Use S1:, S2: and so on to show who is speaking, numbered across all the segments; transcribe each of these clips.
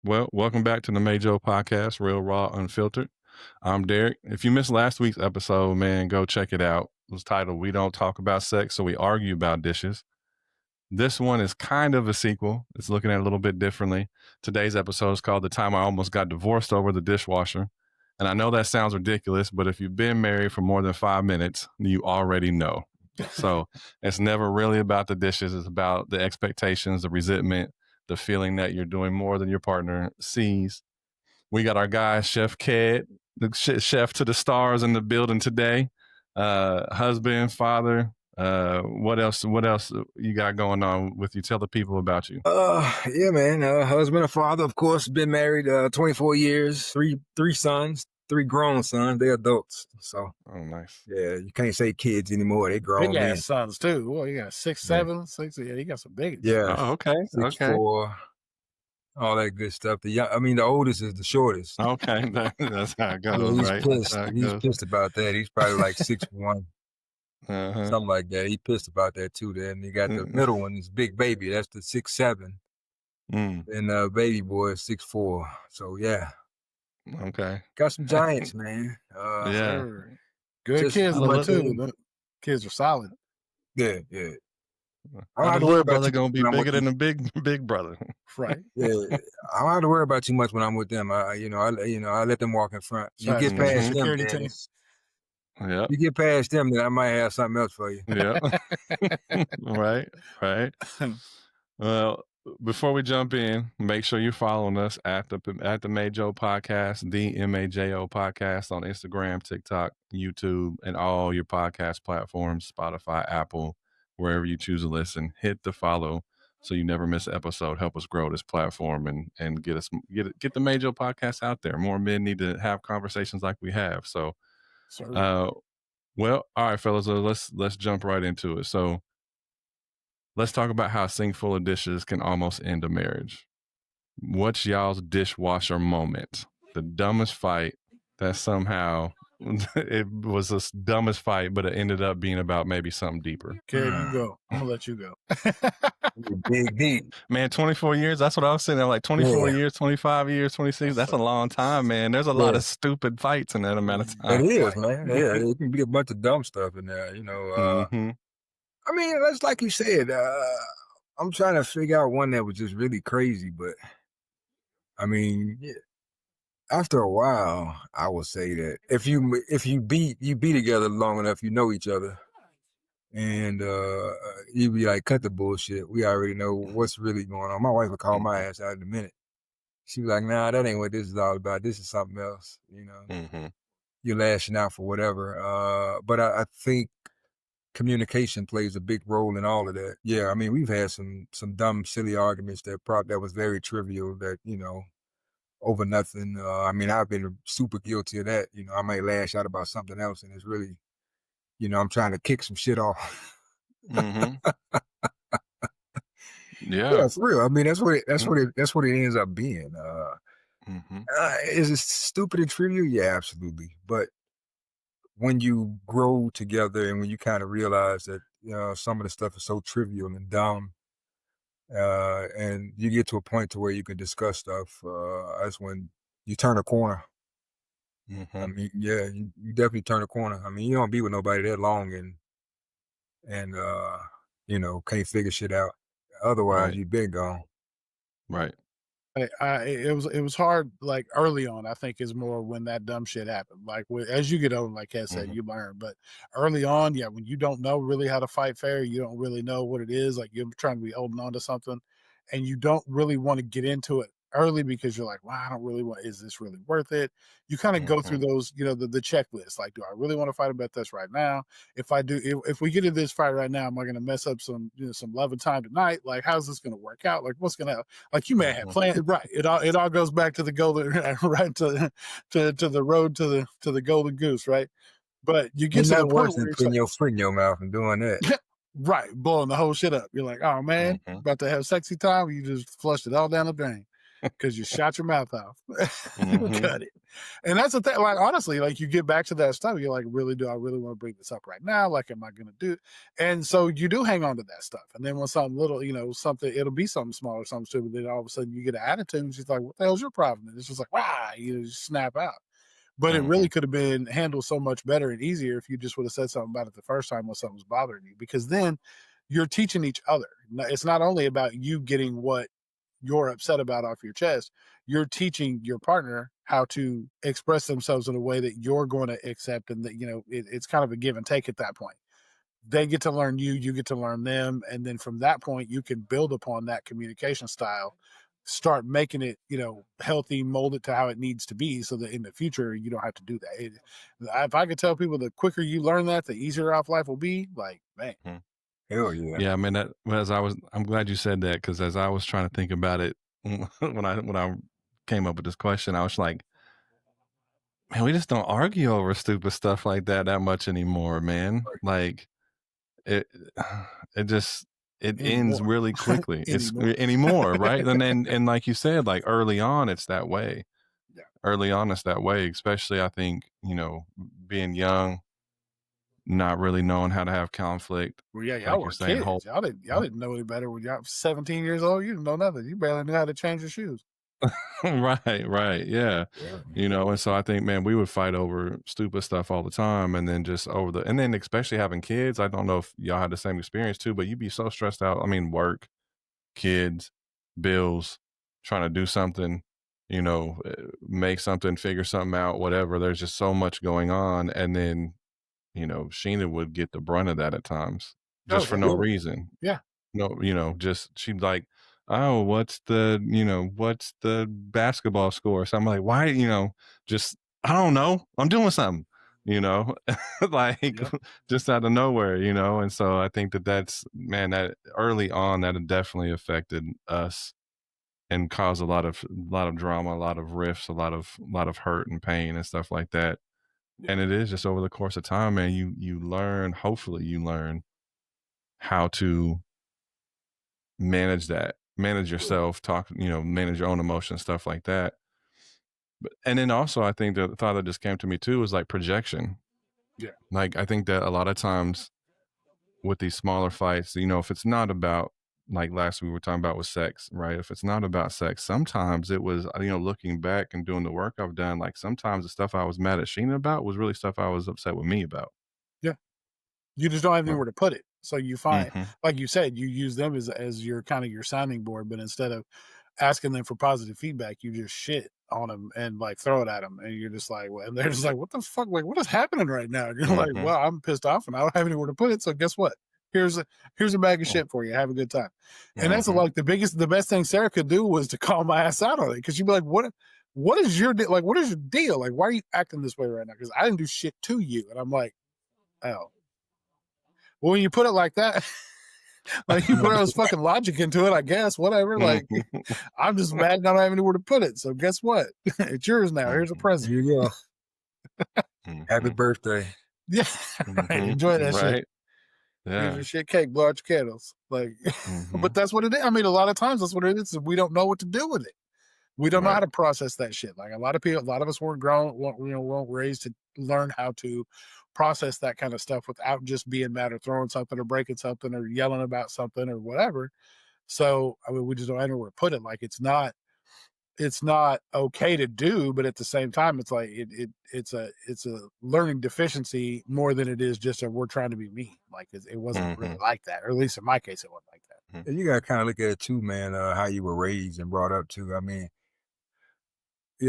S1: Well, welcome back to the MAJO Podcast, Real, Raw, Unfiltered. I'm Derek. If you missed last week's episode, man, go check it out. It was titled, We Don't Talk About Sex, So We Argue About Dishes. This one is kind of a sequel. It's looking at it a little bit differently. Today's episode is called The Time I Almost Got Divorced Over the Dishwasher. And I know that sounds ridiculous, but if you've been married for more than 5 minutes, you already know. So it's never really about the dishes. It's about the expectations, the resentment, the feeling that you're doing more than your partner sees. We got our guy, Chef Ked, the chef to the stars in the building today. Husband, father. What else you got going on with you? Tell the people about you.
S2: Yeah, man. Husband and father, of course, been married 24 years, three sons, 3 grown sons. They're adults. So,
S1: oh, nice.
S2: Yeah, you can't say kids anymore. They grown.
S3: Big ass sons too. Well, you got 6, 7, 6. Yeah, you got some big.
S2: Yeah.
S1: Oh, okay.
S2: 6,
S1: okay.
S2: 4, all that good stuff. The oldest is the shortest.
S1: Okay, that's how it goes,
S2: He's
S1: right?
S2: pissed. He's pissed about that. He's probably like 6'1". Something like that. He pissed about that too. Then you got the middle one, is big baby. That's the 6'7". And baby boy is 6'4". So yeah.
S1: Okay.
S2: Got some giants, man.
S1: Yeah.
S3: Good kids though too. The kids are solid.
S2: Yeah. I
S1: don't have to worry about you gonna be bigger than a big brother.
S3: Right.
S2: Yeah. I don't have to worry about too much when I'm with them. I let them walk in front. You get past them.
S1: Yeah.
S2: You get past them, then I might have something else for you.
S1: Yeah. Right. Well, before we jump in, make sure you're following us at the MAJO Podcast, the MAJO Podcast on Instagram, TikTok, YouTube, and all your podcast platforms, Spotify, Apple, wherever you choose to listen. Hit the follow so you never miss an episode. Help us grow this platform and get the MAJO Podcast out there. More men need to have conversations like we have. So, well, all right, fellas, let's jump right into it. So, let's talk about how a sink full of dishes can almost end a marriage. What's y'all's dishwasher moment? The dumbest fight that somehow it was the dumbest fight, but it ended up being about maybe something deeper.
S3: Okay, you go. I'm gonna let you go.
S2: Deep.
S1: Man, 24 years. That's what I was saying. Like 24 years, 25 years, 26. That's a long time, man. There's a lot of stupid fights in that amount of time.
S2: It is, man. Yeah, it can be a bunch of dumb stuff in there, I mean, that's like you said. I'm trying to figure out one that was just really crazy, but I mean, after a while, I would say that if you be together long enough, you know each other, and you be like, cut the bullshit. We already know what's really going on. My wife would call my ass out in a minute. She'd be like, nah, that ain't what this is all about. This is something else. You're lashing out for whatever. But I think communication plays a big role in all of that. Yeah, I mean, we've had some dumb, silly arguments that was very trivial that, over nothing. I mean, I've been super guilty of that. I might lash out about something else and it's really, I'm trying to kick some shit off. Yeah, for real. I mean, that's what it ends up being. Is it stupid and trivial? Yeah, absolutely. But when you grow together and when you kind of realize that, some of the stuff is so trivial and dumb, and you get to a point to where you can discuss stuff, that's when you turn a corner. I mean, yeah, you definitely turn a corner. I mean, you don't be with nobody that long and can't figure shit out. Otherwise, you've been gone.
S1: Right.
S3: It was hard, like early on. I think is more when that dumb shit happened. Like as you get older, like Ed said, you learn. But early on, yeah, when you don't know really how to fight fair, you don't really know what it is. Like you're trying to be holding on to something, and you don't really want to get into it early because you're like, well, I don't really want. Is this really worth it? You kind of go through those, the checklist. Like, do I really want to fight about this right now? If I do, if we get into this fight right now, am I going to mess up some love and time tonight? Like, how's this going to work out? Like, what's going to like you may have planned right? It all goes back to the golden right to the road to the golden goose, right? But you get to the point where
S2: putting your foot in your mouth and doing that.
S3: Right, blowing the whole shit up. You're like, oh man, about to have sexy time. You just flushed it all down the drain because you shot your mouth off. Cut it. And that's the thing. Like, honestly, like you get back to that stuff, you're like, really, do I really want to bring this up right now? Like, am I going to do? And so you do hang on to that stuff. And then when something little, something, it'll be something small or something stupid. Then all of a sudden you get an attitude and she's like, what the hell's your problem? And it's just like, wow, you just snap out. But it really could have been handled so much better and easier if you just would have said something about it the first time when something was bothering you, because then you're teaching each other. It's not only about you getting what you're upset about off your chest, you're teaching your partner how to express themselves in a way that you're going to accept, and that, it's kind of a give and take at that point. They get to learn you, you get to learn them, and then from that point you can build upon that communication style, start making it, healthy, mold it to how it needs to be, so that in the future you don't have to do that. If I could tell people, the quicker you learn that, the easier off life will be. Like, man.
S2: Hell yeah.
S1: Yeah, I mean, I'm glad you said that, because as I was trying to think about it when I came up with this question, I was like, man, we just don't argue over stupid stuff like that much anymore, man. Like it just it ends
S3: Anymore.
S1: really quickly. It's
S3: Anymore.
S1: anymore, right? And like you said, like early on, it's that way.
S3: Yeah.
S1: Early on, it's that way, especially I think, being young, not really knowing how to have conflict.
S3: Well, yeah, y'all
S1: Like
S3: were
S1: you're saying,
S3: kids. Y'all didn't know any better when y'all 17 years old. You didn't know nothing. You barely knew how to change your shoes.
S1: right. Yeah.
S2: Yeah.
S1: And so I think, man, we would fight over stupid stuff all the time. And then and then especially having kids, I don't know if y'all had the same experience too, but you'd be so stressed out. I mean, work, kids, bills, trying to do something, make something, figure something out, whatever. There's just so much going on. And then, Sheena would get the brunt of that at times just for no reason.
S3: Yeah.
S1: No, just she'd like, oh, what's the basketball score? So I'm like, why, just, I don't know. I'm doing something, like
S3: Yeah.
S1: just out of nowhere, And so I think that's, man, that early on, that had definitely affected us and caused a lot of drama, a lot of rifts, a lot of hurt and pain and stuff like that. And it is just over the course of time, man, you learn, hopefully you learn how to manage yourself, manage your own emotions, stuff like that. And then also, I think the thought that just came to me too was like projection.
S3: Yeah.
S1: Like, I think that a lot of times with these smaller fights, if it's not about, like last we were talking about with sex, right? If it's not about sex, sometimes it was, looking back and doing the work I've done, like sometimes the stuff I was mad at Sheena about was really stuff I was upset with me about.
S3: Yeah. You just don't have anywhere to put it. So you find,
S1: Mm-hmm.
S3: like you said, you use them as your kind of your sounding board, but instead of asking them for positive feedback, you just shit on them and like throw it at them. And you're just like, well, and they're just like, what the fuck? Like, what is happening right now? And you're like,
S1: Mm-hmm.
S3: well, I'm pissed off and I don't have anywhere to put it. So guess what? Here's a bag of shit for you. Have a good time. And that's like the best thing Sarah could do was to call my ass out on it. Because she'd be like, what is your like, what is your deal? Like, why are you acting this way right now? Because I didn't do shit to you. And I'm like, oh. Well, when you put it like that, like you put all this fucking logic into it, I guess, whatever. Like, I'm just mad and I don't have anywhere to put it. So guess what? It's yours now. Here's a present.
S2: Here you go. Happy birthday.
S3: Yeah. Right. Enjoy that shit.
S1: Yeah.
S3: Here's your shit cake, blow out your candles. Like, but that's what it is. I mean, a lot of times that's what it is. We don't know what to do with it. We don't know how to process that shit. Like a lot of us weren't weren't raised to learn how to process that kind of stuff without just being mad or throwing something or breaking something or yelling about something or whatever. So, I mean, we just don't know where to put it. Like, it's not okay to do, but at the same time, it's like it's a learning deficiency more than it is just we're trying to be mean. Like, it wasn't really like that, or at least in my case, it wasn't like that.
S2: And you got to kind of look at it too, man, how you were raised and brought up too. I mean, I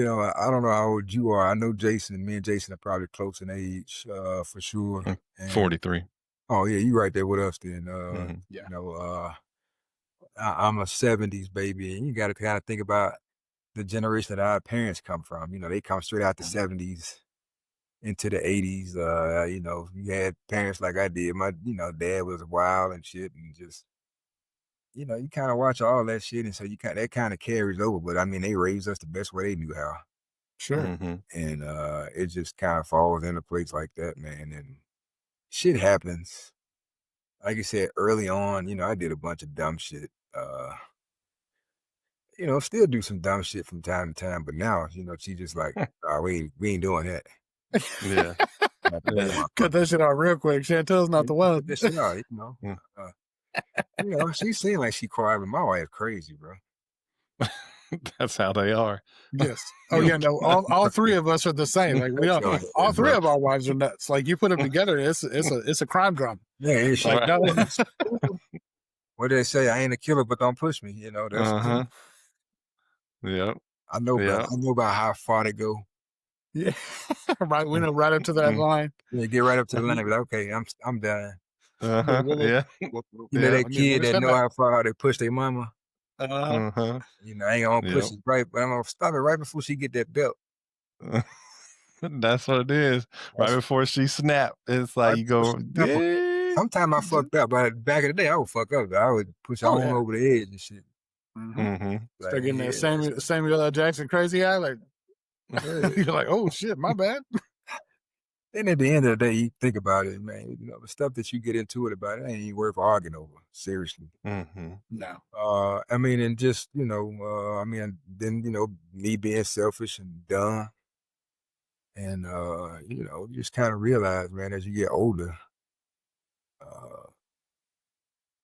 S2: don't know how old you are. I know Jason, and me and Jason are probably close in age, for sure. And,
S1: 43.
S2: Oh yeah, you right there with us then.
S3: Yeah.
S2: I'm a 70s baby, and you got to kind of think about the generation that our parents come from. They come straight out the 70s into the 80s. You had parents like I did. My, dad was wild and shit, and just, you kind of watch all that shit, and so that kind of carries over. But I mean, they raised us the best way they knew how.
S3: Sure.
S2: And it just kind of falls into place like that, man. And shit happens. Like you said, early on, I did a bunch of dumb shit. you know, still do some dumb shit from time to time. But now, you know, she just like, we ain't doing that.
S1: Yeah.
S3: Cut that shit out real quick. Chantel's not the one.
S2: This shit out, you know. You know, she seemed like she cried, but my wife crazy, bro.
S1: That's how they are.
S3: Yes. Oh yeah, no. All three of us are the same. Like we all three of our wives are nuts. Like you put them together, it's a crime drama.
S2: Yeah, it's
S3: like no.
S2: What they say, I ain't a killer, but don't push me. You know, that's
S1: Yep.
S2: I know about how far to go.
S3: Yeah. Right. We know right up to that line.
S2: Yeah, get right up to the line. Be like, okay, I'm done.
S1: Yeah.
S2: You know that kid that know how far they push their mama. You know, I ain't gonna push it right, but I'm gonna stop it right before she get that belt.
S1: That's what it is. Right before she snap, it's like you go.
S2: Sometimes I fucked up, but back in the day, I would fuck up. I would push on over the edge and shit.
S3: Start getting that Samuel L. Jackson crazy eye, like you're like, oh shit, my bad.
S2: And at the end of the day, you think about it, man. You know, the stuff that you get into it about, it ain't worth arguing over. Seriously.
S3: No.
S2: I mean, and just, you know, then, you know, me being selfish and dumb. And, you know, just kind of realize, man, as you get older,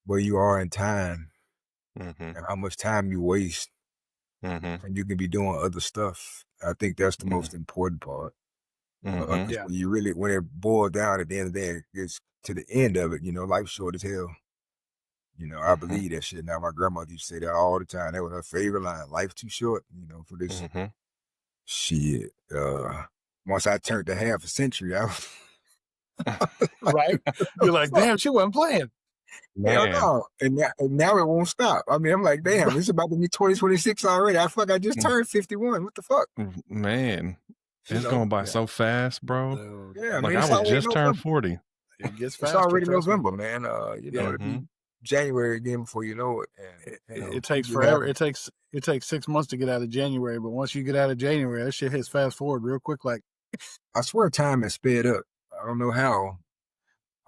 S2: where you are in time and how much time you waste. And you can be doing other stuff. I think that's the most important part. When it boils down at the end of the day, it's to the end of it, you know, life's short as hell. You know, I believe that shit. Now, my grandmother used to say that all the time. That was her favorite line. Life too short, you know, for this shit. Once I turned to half a century, I was
S3: right. You're like, damn, she wasn't playing.
S2: No. And now it won't stop. I mean, I'm like, damn, it's about to be 2026 already. I just turned 51. What the fuck?
S1: Man. It's going by so fast, bro.
S2: Yeah,
S1: like I just turned 40.
S3: It gets fast.
S2: It's already November, man. You know, it'll be January again before you know it. And,
S3: it takes forever. It takes 6 months to get out of January, but once you get out of January, that shit hits fast forward real quick. Like,
S2: I swear time has sped up. I don't know how.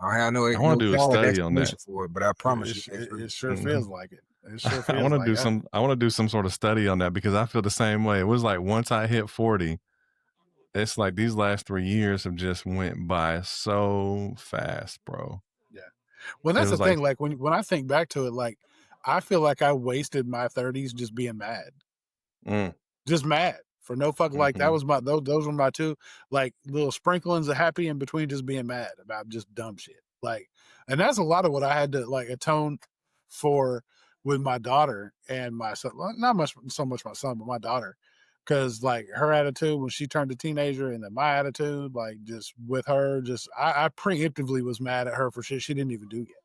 S2: I know
S1: I want to do a study on that
S2: for it, but I promise
S3: you, it sure feels like it. It sure feels
S1: I want to
S3: like
S1: do I want to do some sort of study on that because I feel the same way. It was like once I hit 40. It's like these last 3 years have just went by so fast, bro.
S3: Yeah. Well, that's the thing. Like when I think back to it, like I feel like I wasted my 30s just being mad. Just mad for no fucking like that was those were my two like little sprinklings of happy in between just being mad about just dumb shit. Like, and that's a lot of what I had to like atone for with my daughter and my son. Well, not so much my son, but my daughter. Because like her attitude when she turned a teenager and then my attitude, like just with her, I preemptively was mad at her for shit she didn't even do yet.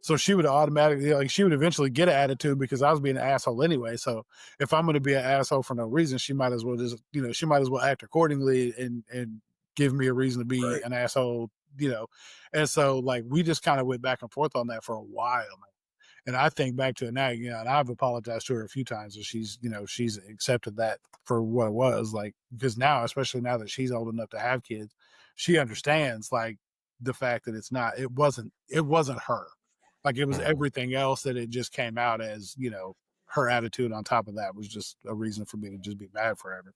S3: So she would automatically, like she would eventually get an attitude because I was being an asshole anyway. So if I'm going to be an asshole for no reason, she might as well just, you know, she might as well act accordingly and give me a reason to be an asshole, you know. And so like we just kind of went back and forth on that for a while, man. And I think back to it now, you know, and I've apologized to her a few times, and she's, you know, she's accepted that for what it was, like, because now, especially now that she's old enough to have kids, she understands like the fact that it wasn't her, like it was everything else that it just came out as, you know, her attitude on top of that was just a reason for me to just be mad forever.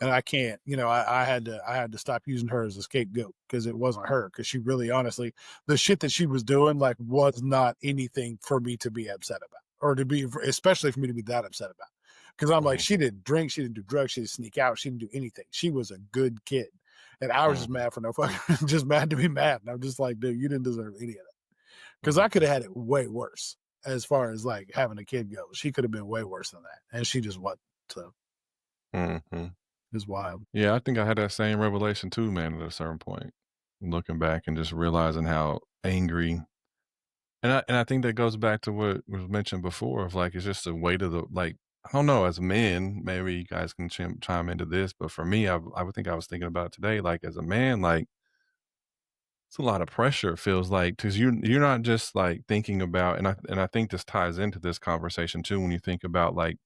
S3: And I can't, you know, I had to stop using her as a scapegoat because it wasn't her. Because she really, honestly, the shit that she was doing, like, was not anything for me to be upset about, or to be, especially for me to be that upset about. Because I'm like, she didn't drink, she didn't do drugs, she didn't sneak out, she didn't do anything. She was a good kid, and I was just mad for no fucking, just mad to be mad. And I'm just like, dude, you didn't deserve any of that. Because I could have had it way worse as far as like having a kid goes. She could have been way worse than that, and she just wasn't. So. Is wild.
S1: Yeah, I think I had that same revelation too, man, at a certain point. Looking back and just realizing how angry. And I think that goes back to what was mentioned before of like, it's just the weight of the, like, I don't know, as men, maybe you guys can chime into this, but for me, I would think I was thinking about it today, like as a man, like it's a lot of pressure, it feels like, because you're not just like thinking about, and I think this ties into this conversation too, when you think about like,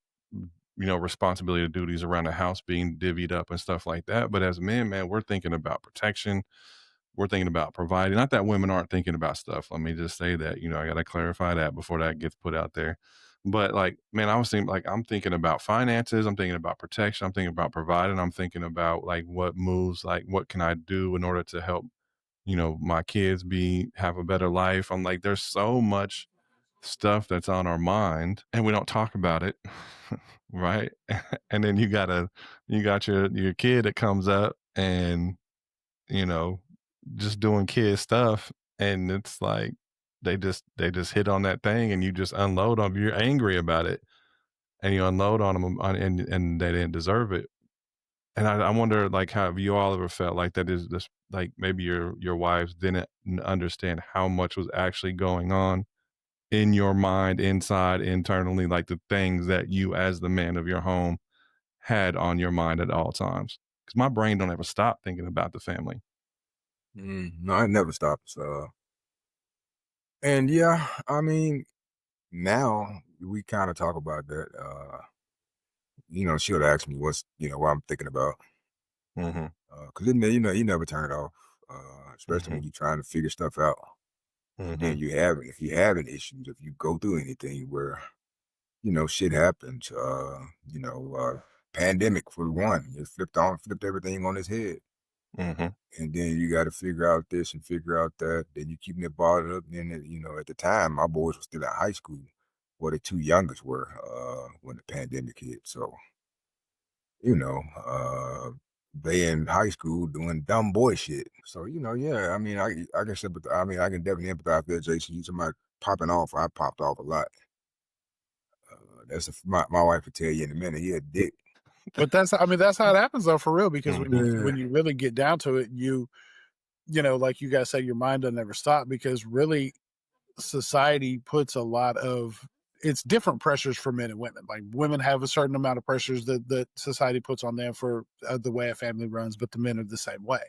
S1: you know, responsibility duties around the house being divvied up and stuff like that. But as men, man, we're thinking about protection. We're thinking about providing. Not that women aren't thinking about stuff. Let me just say that, you know, I got to clarify that before that gets put out there. But like, man, I was thinking like I'm thinking about finances, I'm thinking about protection, I'm thinking about providing, I'm thinking about like what moves, like what can I do in order to help, my kids have a better life. I'm like, there's so much stuff that's on our mind and we don't talk about it. Right. And then you got your kid that comes up and, you know, just doing kid stuff. And it's like they just hit on that thing and you just unload on 'em. You're angry about it and you unload on them and they didn't deserve it. And I wonder like how have you all ever felt like that is this like maybe your wives didn't understand how much was actually going on in your mind, inside, internally, like the things that you as the man of your home had on your mind at all times. Because my brain don't ever stop thinking about the family.
S2: No, I never stopped. And yeah, I mean, now we kind of talk about that. She'll ask me what I'm thinking about.
S1: Mm-hmm.
S2: Because you never turn it off, especially when you're trying to figure stuff out. And
S1: Mm-hmm.
S2: then if you're having issues, if you go through anything where shit happens, pandemic for one, it flipped everything on its head.
S1: Mm-hmm.
S2: And then you got to figure out this and figure out that. Then you keeping it bothered up. And then, at the time, my boys were still in high school. Well, the two youngest were when the pandemic hit. So, you know, uh, they in high school doing dumb boy shit. So, yeah, I mean, I can sympathize. I mean, I can definitely empathize with that, Jason. You somebody popping off. I popped off a lot. My wife would tell you in a minute. He a dick.
S3: But that's how it happens though, for real. Because
S1: Mm-hmm.
S3: when you really get down to it, like you guys say, your mind doesn't ever stop, because really society puts a lot of, it's different pressures for men and women. Like women have a certain amount of pressures that society puts on them for the way a family runs, but the men are the same way.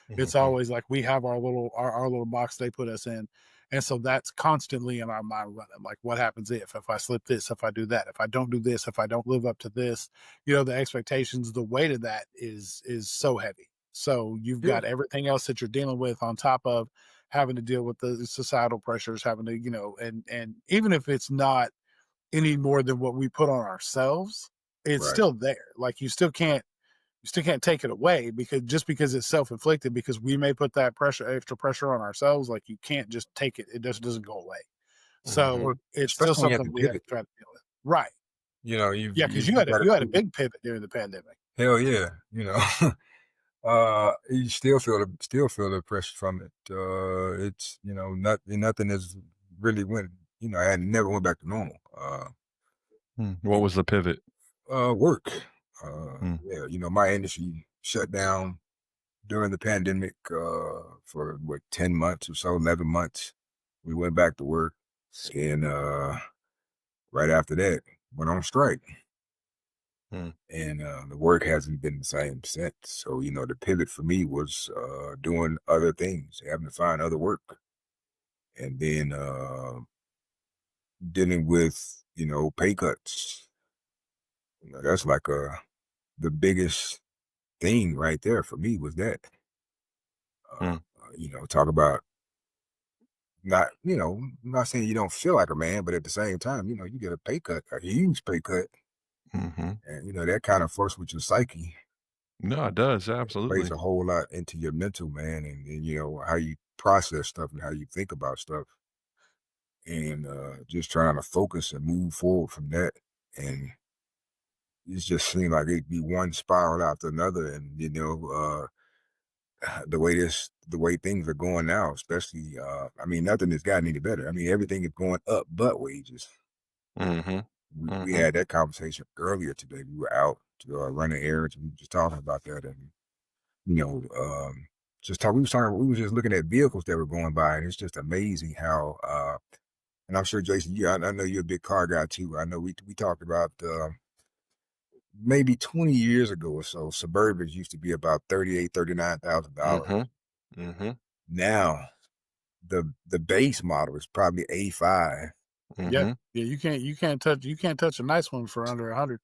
S3: It's
S1: Mm-hmm.
S3: always like we have our little box they put us in. And so that's constantly in our mind running. Like, what happens if I slip this, if I do that, if I don't do this, if I don't live up to this, the expectations, the weight of that is so heavy. So you've
S2: Yeah.
S3: got everything else that you're dealing with on top of having to deal with the societal pressures, having to, and even if it's not any more than what we put on ourselves, it's
S2: Right.
S3: still there. Like you still can't take it away, because it's self-inflicted, because we may put that extra pressure on ourselves. Like you can't just take it. It just doesn't go away.
S1: Mm-hmm.
S3: So
S2: Well,
S3: it's still
S2: especially when you have to
S3: something we have to
S2: pivot.
S3: try to deal with. Right. Yeah. Cause you
S2: You
S3: had a,
S2: got
S3: you had a
S2: to.
S3: big pivot during the pandemic.
S2: Hell yeah, you still feel the pressure from it. It's nothing is really went. I never went back to normal.
S1: What was the pivot?
S2: Work.
S1: Mm.
S2: Yeah, my industry shut down during the pandemic for 10 months or so, 11 months. We went back to work, and right after that, went on strike.
S1: Mm.
S2: And the work hasn't been the same since. So, the pivot for me was doing other things, having to find other work, and then dealing with, pay cuts. That's like the biggest thing right there for me was that.
S1: Mm.
S2: Talk about not, I'm not saying you don't feel like a man, but at the same time, you get a pay cut, a huge pay cut,
S1: Mm-hmm.
S2: and that kind of fucks with your psyche.
S1: No, it does.
S2: Plays
S1: Absolutely.
S2: a whole lot into your mental, man, and how you process stuff and how you think about stuff, and just trying to focus and move forward from that. And it just seemed like it'd be one spiral after another, and the way things are going now, especially, I mean, nothing has gotten any better. I mean, everything is going up but wages.
S1: Mm-hmm.
S2: We
S1: Mm-hmm.
S2: had that conversation earlier today. We were out to running errands, and we were just talking about that, and you know, um, we were just looking at vehicles that were going by, and it's just amazing how, and I'm sure Jason, I know you're a big car guy too. I know we talked about, maybe 20 years ago or so, Suburbans used to be about $38,000, $39,000.
S1: Mm-hmm. Mm-hmm.
S2: Now, the base model is probably A5.
S3: Yeah.
S1: Mm-hmm.
S3: Yeah. You can't touch a nice one for under 100.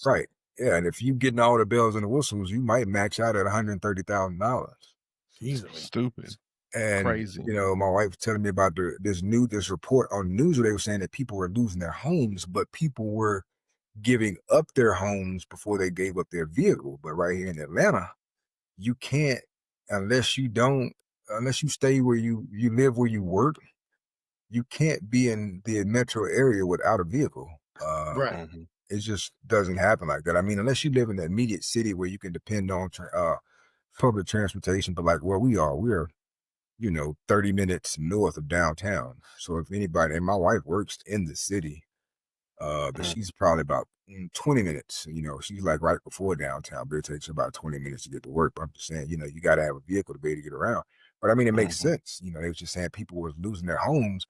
S2: Right. Yeah, and if you getting all the bells and the whistles, you might max out at $130,000.
S3: Easily.
S1: Stupid.
S2: And,
S1: Crazy.
S2: My wife was telling me about this report on the news where they were saying that people were losing their homes, but people were giving up their homes before they gave up their vehicle. But right here in Atlanta, you can't, unless you stay where you live, where you work, you can't be in the metro area without a vehicle.
S3: Right.
S2: It just doesn't happen like that. I mean, unless you live in the immediate city where you can depend on public transportation, but like where we are, 30 minutes north of downtown. So if anybody, and my wife works in the city, but she's probably about 20 minutes. She's like right before downtown, but it takes about 20 minutes to get to work. But I'm just saying, you got to have a vehicle to be able to get around. But I mean, it makes sense. They were just saying people were losing their homes,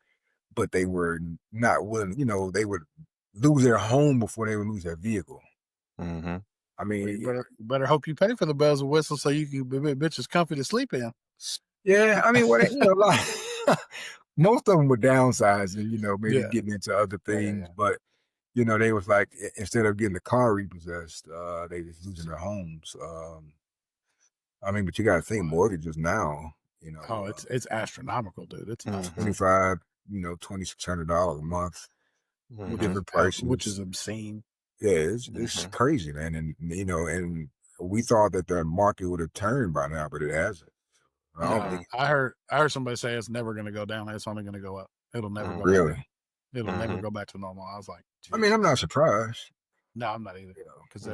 S2: but they were not willing, they would lose their home before they would lose their vehicle. I mean,
S3: you better hope you pay for the bells and whistles so you can be bitches comfy to sleep in.
S2: Yeah, I mean, most of them were downsizing, maybe getting into other things, but they was like, instead of getting the car repossessed, they was losing their homes. I mean, but you got to think mortgages now,
S3: Oh, it's astronomical, dude. It's
S2: $2,500, $2,600 a month, different prices,
S3: which is obscene.
S2: Yeah, it's crazy, man. And and we thought that the market would have turned by now, but it hasn't.
S3: I heard somebody say it's never going to go down. It's only going to go up. It'll never go
S2: really.
S3: back. It'll never go back to normal. I was like,
S2: I mean, I'm not surprised.
S3: No, I'm not either. Because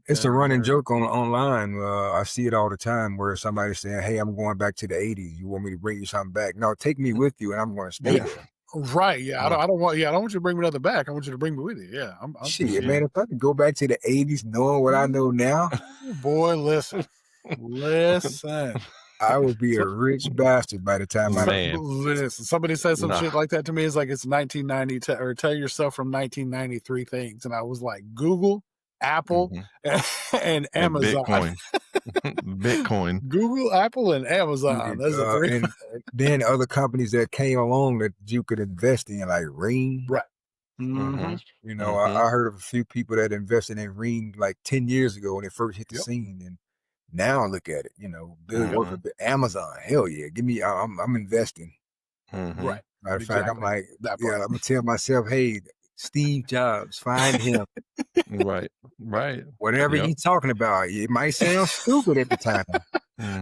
S2: it's a running joke online. I see it all the time where somebody's saying, "Hey, I'm going back to the '80s. You want me to bring you something back? No, take me with you, and I'm going to stay there."
S3: Right? Yeah, I don't want. Yeah, I don't want you to bring me nothing back. I want you to bring me with you. Yeah, I'm
S2: shit, man. If I could go back to the '80s, knowing what I know now,
S3: boy, listen.
S2: I would be a rich bastard by the time
S3: listen. Somebody said some shit like that to me. It's like it's 1990 or tell yourself from 1993 things, and I was like, Google, Apple, and Amazon.
S1: Bitcoin.
S3: Google, Apple, and Amazon. That's a three.
S2: And then other companies that came along that you could invest in, like Ring.
S3: Right.
S2: I heard of a few people that invested in Ring like 10 years ago when it first hit the scene, and now look at it. Bill work with Amazon. Hell yeah, give me. I'm investing.
S3: Right.
S2: Matter of fact, I'm like, I'm gonna tell myself, hey, Steve Jobs, find him.
S1: Right.
S2: Whatever he's talking about, it might sound stupid at the time.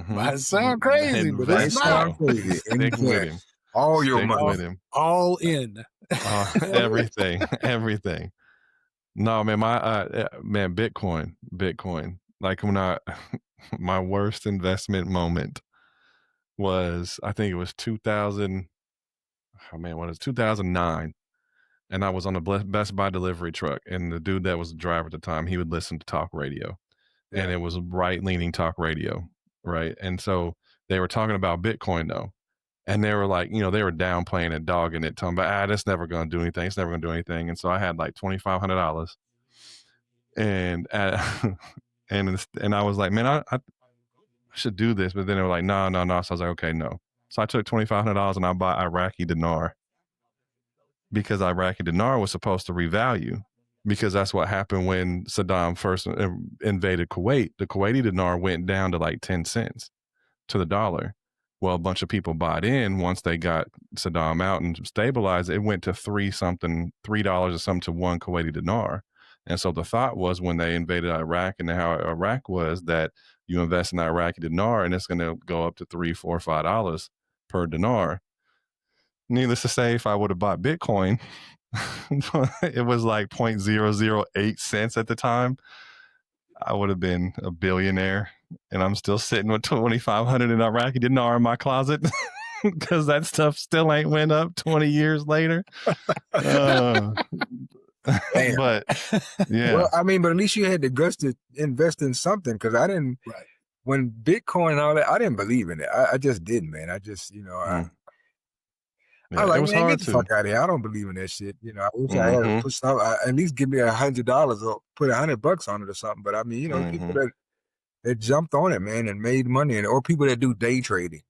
S3: Might sound crazy, but it's not.
S1: Stick with him.
S2: All your money
S1: with him.
S3: All in.
S1: Everything. No, man, Bitcoin. Like when my worst investment moment was, I think it was 2009. And I was on a Best Buy delivery truck, and the dude that was the driver at the time, he would listen to talk radio, and it was right-leaning talk radio, right? And so they were talking about Bitcoin though, and they were like, they were downplaying it, dogging it, talking about, that's never going to do anything. It's never going to do anything. And so I had like $2,500, and and I was like, man, I should do this, but then they were like, no. So I was like, okay, no. So I took $2,500 and I bought Iraqi dinar. Because Iraqi dinar was supposed to revalue, because that's what happened when Saddam first invaded Kuwait. The Kuwaiti dinar went down to like 10 cents to the dollar. Well, a bunch of people bought in once they got Saddam out and stabilized. It went to $3 or something to one Kuwaiti dinar. And so the thought was when they invaded Iraq and how Iraq was, that you invest in Iraqi dinar and it's going to go up to $3, $4, $5 per dinar. Needless to say, if I would have bought Bitcoin, it was like 0.008 cents at the time. I would have been a billionaire, and I'm still sitting with 2,500 in Iraqi dinar in my closet because that stuff still ain't went up 20 years later. But yeah,
S2: well, I mean, but at least you had the guts to invest in something, because I didn't.
S3: Right.
S2: When Bitcoin and all that, I didn't believe in it. I just didn't, man. I just, I like, man, get the fuck out of here. I don't believe in that shit. I wish I had put some, at least give me $100 or put $100 on it or something. But I mean, people that jumped on it, man, and made money, or people that do day trading,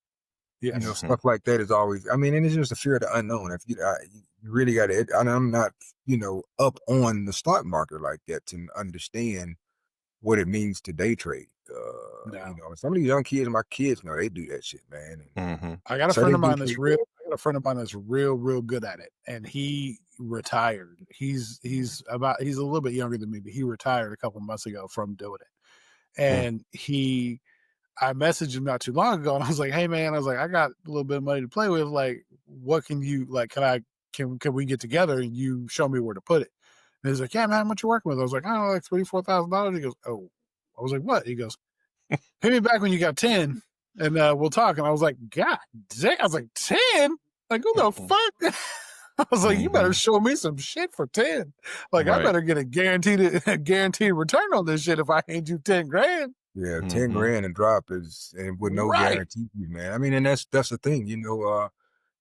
S2: stuff like that is always. I mean, and it's just a fear of the unknown. If you really got to, and I'm not, up on the stock market like that to understand what it means to day trade. You know, some of these young kids, my kids know they do that shit, man. And
S3: I got a friend of mine that's real. I got a friend of mine that's real good at it, and he retired. He's a little bit younger than me, but he retired a couple months ago from doing it. And I messaged him not too long ago, and I was like, "Hey man," I was like, "I got a little bit of money to play with. Like, what can you like? Can we get together and you show me where to put it?" And he's like, "Yeah, man, how much you working with?" I was like, "I don't know, like $34,000." He goes, "Oh," I was like, "What?" He goes, "Hit me back when you got 10, and we'll talk." And I was like, "God damn!" I was like, 10? Like, who the fuck? I was like, "You better show me some shit for 10. Like, I better get a guaranteed return on this shit if I hand you 10 grand."
S2: Yeah, 10 grand and drop is and with no guarantee, man. I mean, and that's the thing, you know.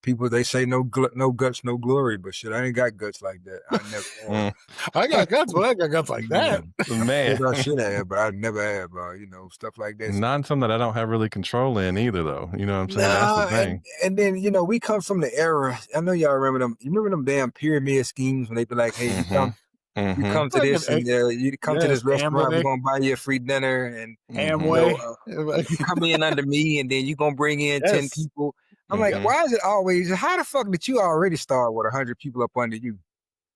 S2: People, they say no guts, no glory, but shit, I ain't got guts like that. I never.
S3: I got guts, but I got guts like that,
S1: man.
S2: I should have, but I never have. You know, stuff like that.
S1: Not something that I don't have really control in either, though. You know what I'm saying? That's the thing.
S2: And then, you know, we come from the era. I know y'all remember them. You remember them damn pyramid schemes when they be like, "Hey, you come to this and you come to this restaurant, we're gonna buy you a free dinner, and
S3: Amway.
S2: You come in under me, and then you gonna bring in 10 people." I'm like, why is it always? How the fuck did you already start with 100 people up under you?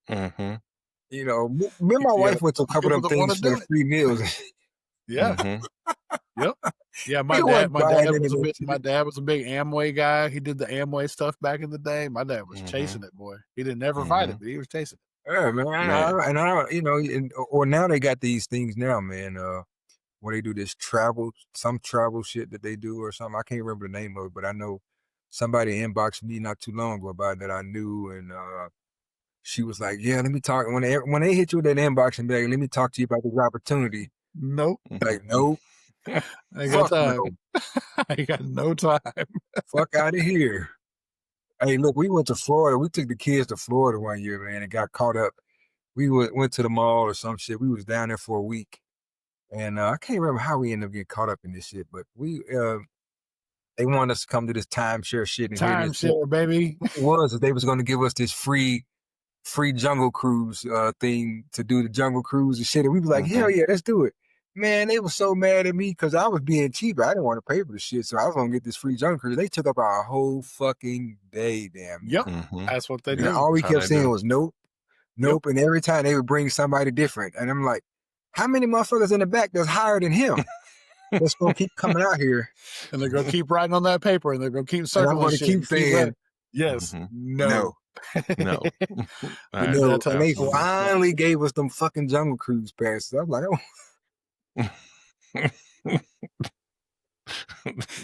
S2: You know, me and my wife went to a couple of them things for the free meals.
S3: Yeah. Yep. Yeah, my dad was a big Amway guy. He did the Amway stuff back in the day. My dad was chasing it, boy. He didn't never fight it, but he was chasing it.
S2: Yeah, man. You know, or now they got these things now, man. Where they do this some travel shit that they do or something. I can't remember the name of it, but I know somebody inboxed me not too long ago about that I knew, and she was like, "Yeah, let me talk." When they hit you with that inbox and be like, "Let me talk to you about this opportunity."
S3: Nope.
S2: Like, nope.
S3: I ain't got time. No. I ain't got no time.
S2: Fuck out of here. Hey, look, we went to Florida. We took the kids to Florida one year, man, and got caught up. We went to the mall or some shit. We was down there for a week, and I can't remember how we ended up getting caught up in this shit, but we they wanted us to come to this timeshare shit.
S3: Timeshare, baby.
S2: It was that they was going to give us this free jungle cruise thing to do the jungle cruise and shit. And we was like, hell yeah, let's do it. Man, they were so mad at me because I was being cheap. I didn't want to pay for the shit, so I was going to get this free jungle cruise. They took up our whole fucking day, damn.
S3: Yep, that's what they did.
S2: All we kept saying was nope. And every time they would bring somebody different. And I'm like, how many motherfuckers in the back that's higher than him? That's gonna keep coming out here,
S3: and they're gonna keep writing on that paper, and they're gonna keep circling.
S2: I'm gonna keep saying
S3: yes,
S2: no.
S1: No.
S2: And they finally gave us them fucking jungle cruise passes. I was like, oh.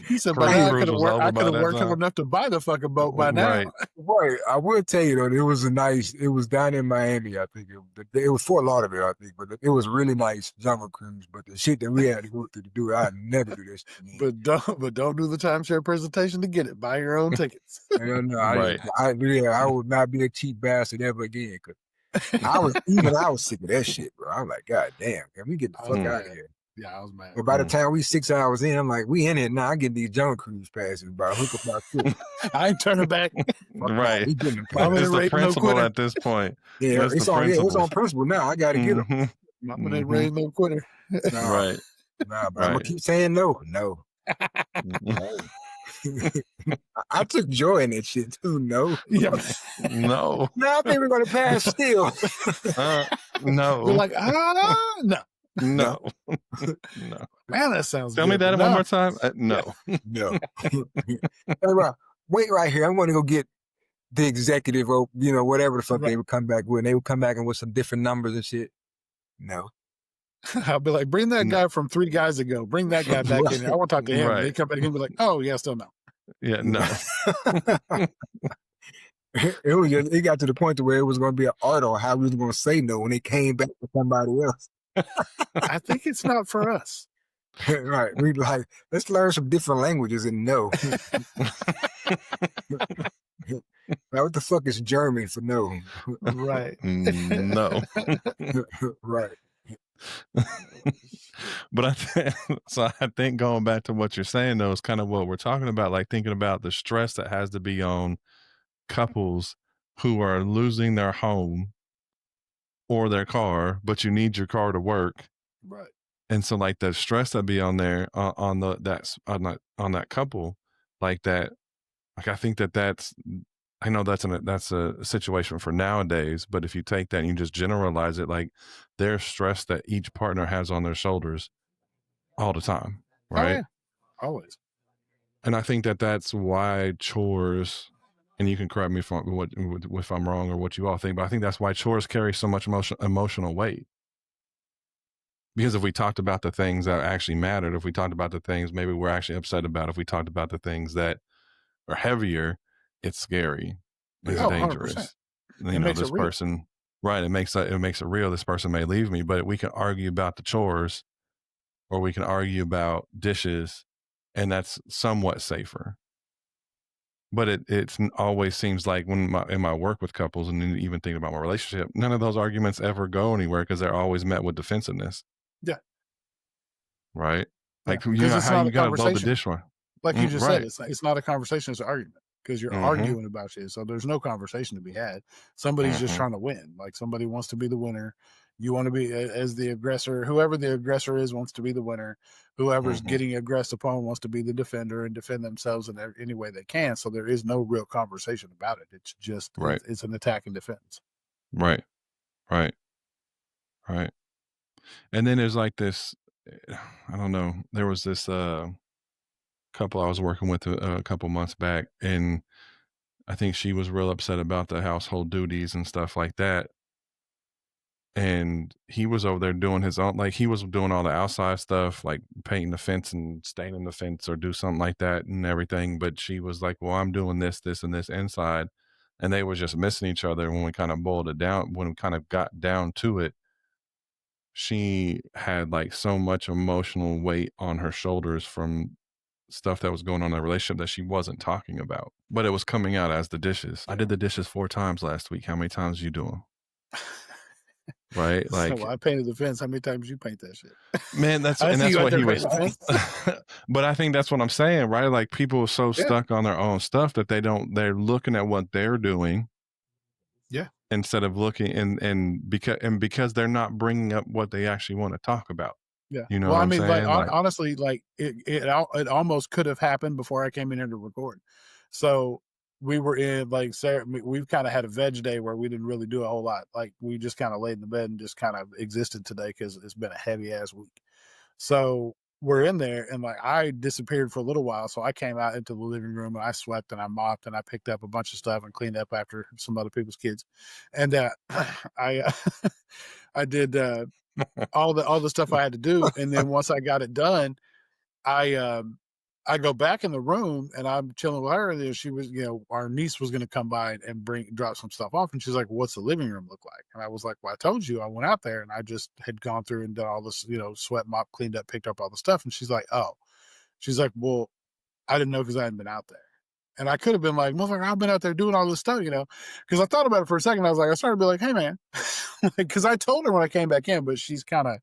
S3: He said, "But I could have worked hard enough to buy the fucking boat by now."
S2: Right. I will tell you though, it was down in Miami. I think it was Fort Lauderdale, I think, but it was really nice jungle cruise. But the shit that we had to go through to do it, I'd never do this shit.
S3: But don't do the timeshare presentation to get it. Buy your own tickets.
S2: No, I would not be a cheap bastard ever again. Cause I was sick of that shit, bro. I'm like, God damn, can we get the fuck out of here?
S3: Yeah, I was mad.
S2: But by the time we 6 hours in, I'm like, we in it now. I get these jungle cruise passes, bro. Hook up my foot.
S3: I ain't turning back.
S1: Right. It's the principle at this point.
S2: Yeah, it's on principle now. I got to get them.
S3: I'm gonna raise no quitter.
S1: Right.
S2: Nah, but I'm gonna keep saying no. I took joy in that shit too. No.
S3: Yeah.
S1: No.
S2: I think we're gonna pass still.
S1: No.
S3: We're like, no.
S1: No.
S3: Man, that sounds
S1: Tell me that one more time. No.
S2: No. Hey, bro, wait right here. I'm going to go get the executive, or, whatever the fuck they would come back with. And they would come back with some different numbers and shit. No.
S3: I'll be like, bring that guy from 3 guys ago. Bring that guy back in here. I want to talk to him.
S1: Right.
S3: They come back and be like, oh, yeah, still no.
S1: Yeah, no.
S2: It got to the point to where it was going to be an art on how we was going to say no when they came back with somebody else.
S3: I think it's not for us.
S2: Right. We like, let's learn some different languages and no. Now, what the fuck is German for no?
S3: Right.
S1: No.
S2: Right.
S1: But I think going back to what you're saying though is kind of what we're talking about, like thinking about the stress that has to be on couples who are losing their home or their car, but you need your car to work.
S3: Right.
S1: And so like the stress that be on there on that couple like that, like I think that's, I know that's a situation for nowadays, but if you take that and you just generalize it, like there's stress that each partner has on their shoulders all the time,
S3: Oh
S1: right?
S3: yeah, always.
S1: And I think that's why chores, and you can correct me if I'm wrong or what you all think, but I think that's why chores carry so much emotional weight. Because if we talked about the things that actually mattered, if we talked about the things maybe we're actually upset about, if we talked about the things that are heavier, it's scary, it's
S3: Oh, 100%.
S1: dangerous.
S3: It makes
S1: This
S3: it real.
S1: person, right? It makes it real. This person may leave me, but we can argue about the chores, or we can argue about dishes, and that's somewhat safer. But it always seems like in my work with couples, and even thinking about my relationship, none of those arguments ever go anywhere because they're always met with defensiveness.
S3: Yeah.
S1: Right?
S3: Yeah.
S1: Like, you
S3: Because
S1: know
S3: it's
S1: how
S3: not
S1: you
S3: a
S1: got to load the
S3: conversation.
S1: dishwasher.
S3: Like you just said,
S1: Right.
S3: it's not a conversation, it's an argument because you're arguing about shit. So there's no conversation to be had. Somebody's just trying to win. Like somebody wants to be the winner. You want to be as the aggressor. Whoever the aggressor is wants to be the winner. Whoever's getting aggressed upon wants to be the defender and defend themselves in any way they can. So there is no real conversation about it. It's just
S1: Right.
S3: it's an attack and defense.
S1: Right. Right. Right. And then there's like this, I don't know, there was this couple I was working with a couple months back, and I think she was real upset about the household duties and stuff like that. And he was over there doing his own, like he was doing all the outside stuff, like painting the fence and staining the fence or do something like that and everything. But she was like, well, I'm doing this, and this inside. And they were just missing each other. When we kind of boiled it down, when we kind of got down to it, she had like so much emotional weight on her shoulders from stuff that was going on in the relationship that she wasn't talking about, but it was coming out as the dishes. I did the dishes 4 times last week. How many times you do them? Right? Like,
S3: So I painted the fence. How many times you paint that shit?
S1: man, that's what he was. But I think that's what I'm saying, right? Like people are so stuck on their own stuff that they're looking at what they're doing.
S3: Yeah.
S1: Instead of looking and because they're not bringing up what they actually want to talk about.
S3: Yeah.
S1: You know
S3: Well,
S1: what
S3: I
S1: I'm
S3: mean,
S1: saying?
S3: like honestly, like it almost could have happened before I came in here to record. So we were in like Sarah, we've kind of had a veg day where we didn't really do a whole lot. Like we just kind of laid in the bed and just kind of existed today because it's been a heavy ass week. So we're in there and like I disappeared for a little while. So I came out into the living room and I swept and I mopped and I picked up a bunch of stuff and cleaned up after some other people's kids. And I did all the stuff I had to do. And then once I got it done, I go back in the room and I'm chilling with her. And then she was, our niece was going to come by and drop some stuff off. And she's like, what's the living room look like? And I was like, well, I told you I went out there and I just had gone through and done all this, sweat, mop, cleaned up, picked up all the stuff. And she's like, oh, she's like, well, I didn't know because I hadn't been out there. And I could have been like, motherfucker, I've been out there doing all this stuff, because I thought about it for a second. I started to be like, hey man, because I told her when I came back in, but she's kind of,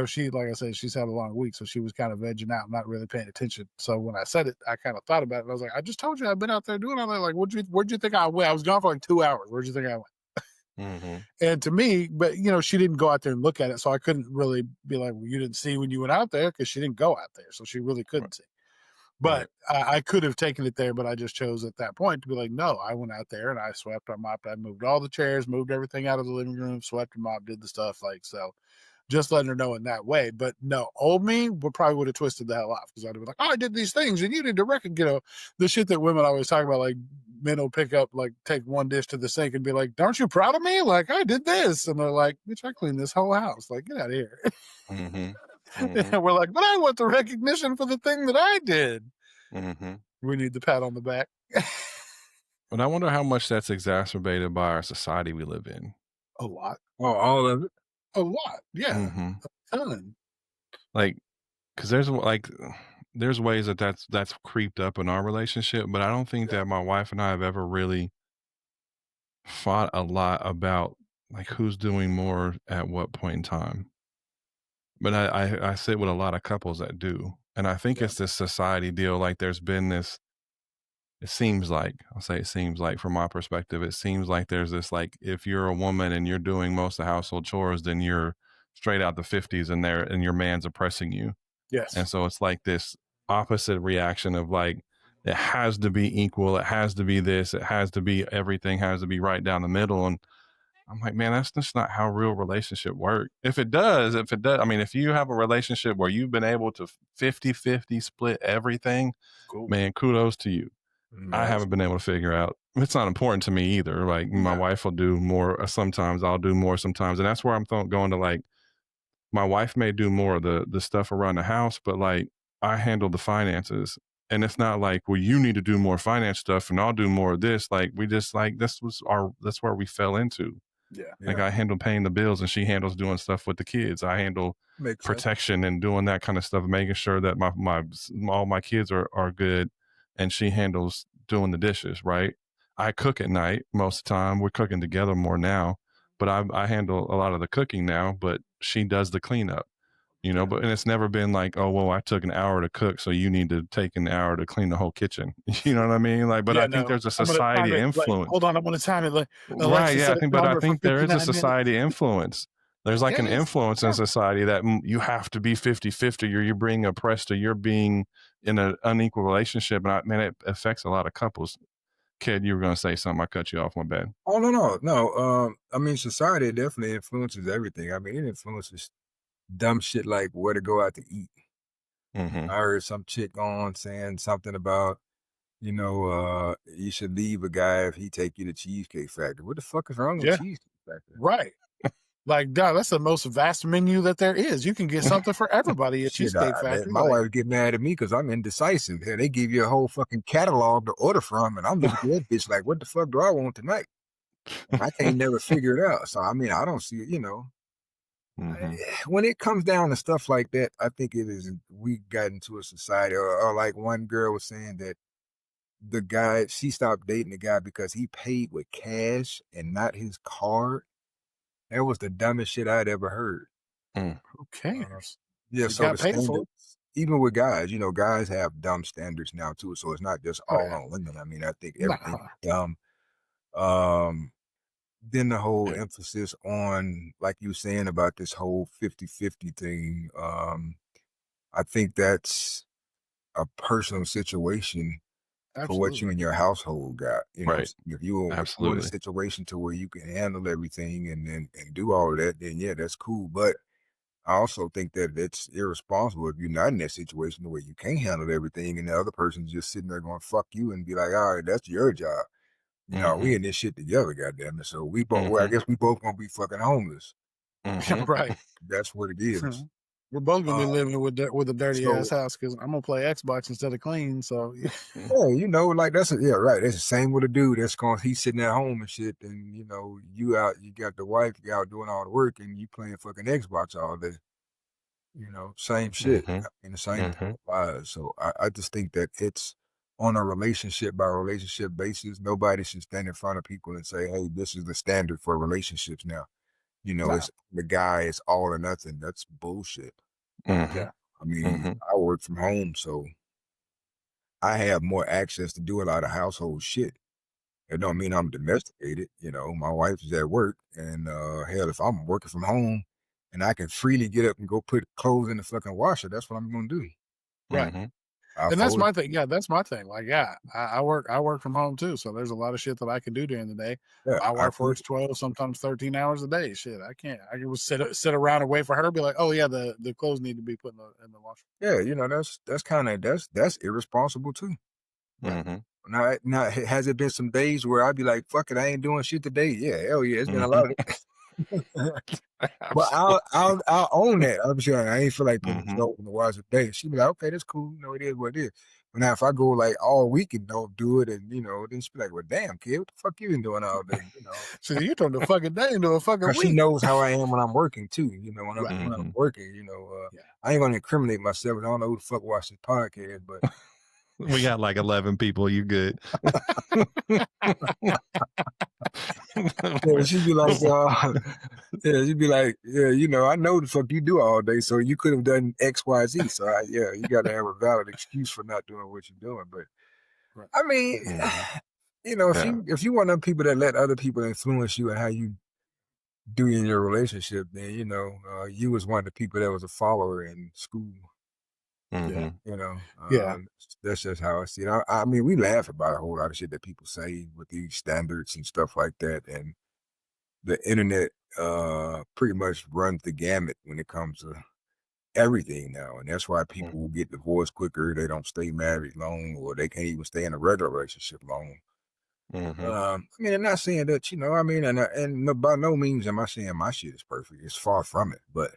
S3: she, like I said, she's had a long week. So she was kind of vegging out, not really paying attention. So when I said it, I kind of thought about it. And I was like, I just told you I've been out there doing all that. Like, where'd you think I went? I was gone for like 2 hours. Where'd you think I went? And to me, but she didn't go out there and look at it. So I couldn't really be like, well, you didn't see when you went out there because she didn't go out there. So she really couldn't see. But I could have taken it there, but I just chose at that point to be like, no, I went out there and I swept, I mopped, I moved all the chairs, moved everything out of the living room, swept and mopped, did the stuff so. Just letting her know in that way. But no, old me would have twisted the hell off because I'd be like, oh, I did these things and you need to reckon, the shit that women always talk about, like men will pick up, like take one dish to the sink and be like, aren't you proud of me? Like I did this. And they're like, bitch, I cleaned this whole house. Like, get out of here. And we're like, but I want the recognition for the thing that I did. We need the pat on the back.
S1: But I wonder how much that's exacerbated by our society we live in.
S3: A lot.
S2: Oh, all of it.
S3: A lot, yeah, a ton.
S1: Like, because there's ways that's creeped up in our relationship, but I don't think that my wife and I have ever really fought a lot about like who's doing more at what point in time. But I sit with a lot of couples that do, and I think it's this society deal. Like, there's been this. It seems like from my perspective, it seems like there's this like if you're a woman and you're doing most of the household chores, then you're straight out the 50s and your man's oppressing you.
S3: Yes.
S1: And so it's like this opposite reaction of like, it has to be equal. It has to be this. It has to be everything has to be right down the middle. And I'm like, man, that's just not how real relationship work. If it does, I mean, if you have a relationship where you've been able to 50-50 split everything,
S3: Cool.
S1: man, kudos to you. I haven't been able to figure out. It's not important to me either. Like my wife will do more. Sometimes I'll do more sometimes. And that's where I'm going to like, my wife may do more of the stuff around the house, but like I handle the finances. And it's not like, well, you need to do more finance stuff and I'll do more of this. Like we just like, that's where we fell into.
S3: Yeah.
S1: Like I handle paying the bills and she handles doing stuff with the kids. I handle protection and doing that kind of stuff, making sure that all my kids are good. And she handles doing the dishes, right? I cook at night most of the time. We're cooking together more now, but I handle a lot of the cooking now, but she does the cleanup, you know, and it's never been like, oh, well, I took an hour to cook, so you need to take an hour to clean the whole kitchen. You know what I mean? Like, but I think there's a society influence.
S3: Like, hold on, I'm going to time it. Like,
S1: right. Yeah. I think there is a society influence. There's like an influence in society that you have to be 50-50 or you're being oppressed or you're being in an unequal relationship. And it affects a lot of couples. Ked, you were going to say something. I cut you off. My bad.
S2: Oh, no. I mean, society definitely influences everything. I mean, it influences dumb shit like where to go out to eat.
S1: Mm-hmm.
S2: I heard some chick on saying something about, you should leave a guy if he take you to Cheesecake Factory. What the fuck is wrong with Cheesecake Factory?
S3: Right. Like, God, that's the most vast menu that there is. You can get something for everybody at Cheesecake Factory.
S2: My wife get mad at me because I'm indecisive. Hell, they give you a whole fucking catalog to order from, and I'm looking at that bitch like, what the fuck do I want tonight? I can't never figure it out. So, I mean, I don't see it, When it comes down to stuff like that, I think we got into a society, or like one girl was saying that the guy, she stopped dating the guy because he paid with cash and not his card. That was the dumbest shit I'd ever heard.
S3: Who cares?
S2: Yeah, so the standards, even with guys, guys have dumb standards now too. So it's not just all on women. I mean, I think everything's dumb. Then the whole emphasis on, like you were saying about this whole 50-50 thing, I think that's a personal situation for what you and your household got.
S1: Right.
S2: If you're in a situation to where you can handle everything and do all of that, then yeah, that's cool. But I also think that it's irresponsible if you're not in that situation where you can't handle everything and the other person's just sitting there going, fuck you, and be like, all right, that's your job. We in this shit together, goddamn it. So we both, I guess we both gonna be fucking homeless.
S3: Right.
S2: That's what it is.
S3: We're both gonna be living with a dirty ass house because I'm gonna play Xbox instead of clean. So
S2: yeah, like that's right. That's the same with a dude. He's sitting at home and shit, and you got the wife, you out doing all the work, and you playing fucking Xbox all day. Same shit. I mean, the same thing applies. So I just think that it's on a relationship by relationship basis. Nobody should stand in front of people and say, hey, this is the standard for relationships now. It's the guy, it's all or nothing. That's bullshit.
S3: Yeah.
S2: I mean, I work from home, so I have more access to do a lot of household shit. It don't mean I'm domesticated. My wife is at work, and hell, if I'm working from home and I can freely get up and go put clothes in the fucking washer, that's what I'm gonna do.
S3: Right. And that's my thing. Yeah, that's my thing. Like, yeah, I work from home too. So there's a lot of shit that I can do during the day.
S2: Yeah,
S3: my wife works 12, sometimes 13 hours a day. Shit, I can't. I can just sit around and wait for her to be like, oh yeah, the clothes need to be put in the washer.
S2: Yeah, that's irresponsible too. Now, has it been some days where I'd be like, fuck it, I ain't doing shit today? Yeah, hell yeah, it's been a lot of but I'll own that. I'm sure I ain't feel like putting it in the washer today. She be like, okay, that's cool. It is what it is. But now if I go like all week and don't do it, and then she be like, well, damn, kid, what the fuck you been doing all day?
S3: So you turn the fucking day into a fucking week.
S2: She knows how I am when I'm working too. When I'm working, I ain't gonna incriminate myself. I don't know who the fuck watch this podcast, but
S1: we got like 11 people. You good?
S2: Yeah, she'd be like, I know the fuck you do all day, so you could have done X, Y, Z. So you got to have a valid excuse for not doing what you're doing. But I mean, if you want them people that let other people influence you and how you do in your relationship, then you was one of the people that was a follower in school.
S3: Yeah. Yeah.
S2: That's just how I see it. I mean, we laugh about a whole lot of shit that people say with these standards and stuff like that, and the internet pretty much runs the gamut when it comes to everything now, and that's why people will get divorced quicker. They don't stay married long, or they can't even stay in a regular relationship long. I mean, I'm not saying that, I mean, and by no means am I saying my shit is perfect. It's far from it, but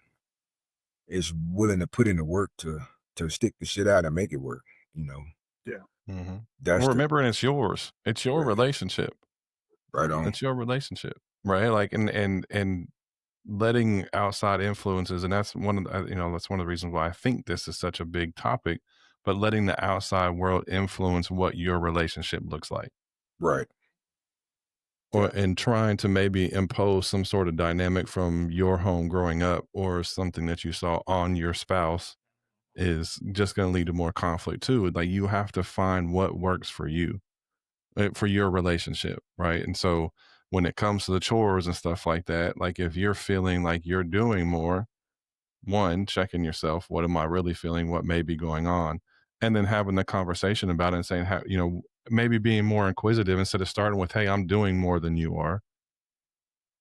S2: it's willing to put in the work to stick the shit out and make it work.
S3: Yeah.
S2: That's
S1: Well,
S2: the
S1: remembering it's yours. It's your
S2: right,
S1: relationship.
S2: right on.
S1: It's your relationship, right? Like, and letting outside influences, and that's one of the, that's one of the reasons why I think this is such a big topic. But letting the outside world influence what your relationship looks like,
S2: Right.
S1: or and trying to maybe impose some sort of dynamic from your home growing up, or something that you saw on your spouse, is just going to lead to more conflict too. Like, you have to find what works for you, for your relationship, right? And so when it comes to the chores and stuff like that, like, if you're feeling like you're doing more, one, checking yourself, what am I really feeling? What may be going on? And then having the conversation about it and saying, how, maybe being more inquisitive instead of starting with, hey, I'm doing more than you are.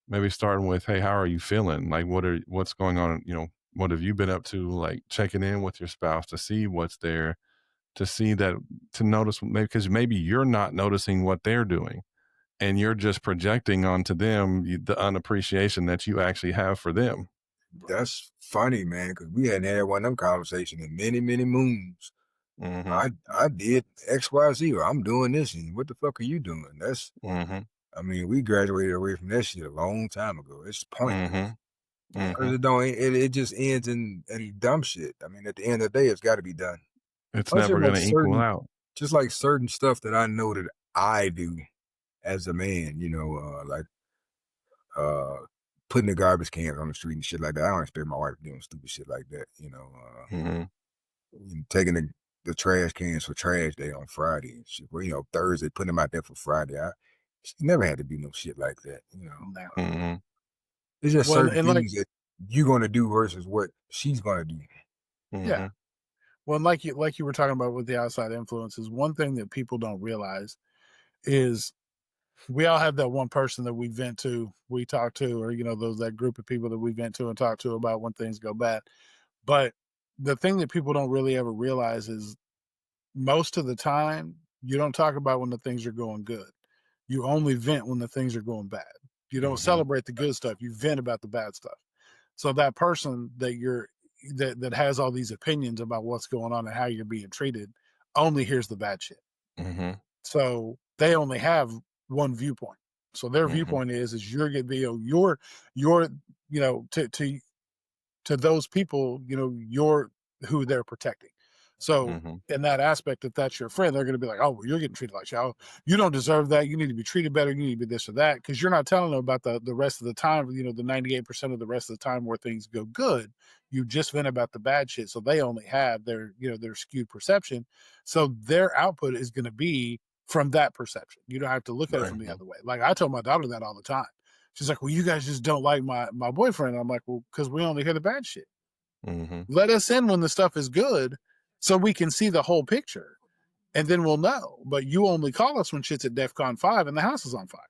S1: Maybe starting with, hey, how are you feeling? Like, what's going on? What have you been up to? Like, checking in with your spouse to see what's there, to see that, to notice, maybe because maybe you're not noticing what they're doing, and you're just projecting onto them the unappreciation that you actually have for them.
S2: That's funny, man, because we hadn't had one of them conversations in many, many moons. I did XYZ, or I'm doing this, and what the fuck are you doing? That's I mean, we graduated away from that shit a long time ago. It's pointless. Because it just ends in dumb shit. I mean, at the end of the day, it's got to be done.
S1: It's
S2: Plus,
S1: never going to equal out.
S2: just like certain stuff that I know that I do as a man, like putting the garbage cans on the street and shit like that. I don't expect my wife doing stupid shit like that, taking the trash cans for trash day on Friday and shit. Well, Thursday, putting them out there for Friday. She never had to do no shit like that, It's just certain things that you're gonna do versus what she's gonna do.
S3: Yeah. Well, and like you were talking about with the outside influences, one thing that people don't realize is we all have that one person that we vent to, we talk to, or that group of people that we vent to and talk to about when things go bad. But the thing that people don't really ever realize is most of the time you don't talk about when the things are going good. You only vent when the things are going bad. You don't celebrate the good stuff. You vent about the bad stuff. So that person that has all these opinions about what's going on and how you're being treated only hears the bad shit. So they only have one viewpoint. So their viewpoint is you're getting you're to those people, you're who they're protecting. So in that aspect, if that's your friend, they're going to be like, oh, well, you're getting treated like shit. You don't deserve that. You need to be treated better. You need to be this or that. Because you're not telling them about the rest of the time, the 98% of the rest of the time where things go good. You just vent about the bad shit. So they only have their skewed perception. So their output is going to be from that perception. You don't have to look at it from the other way. Like I tell my daughter that all the time. She's like, well, you guys just don't like my boyfriend. I'm like, well, because we only hear the bad shit. Let us in when the stuff is good so we can see the whole picture, and then we'll know. But you only call us when shit's at DEFCON 5 and the house is on fire.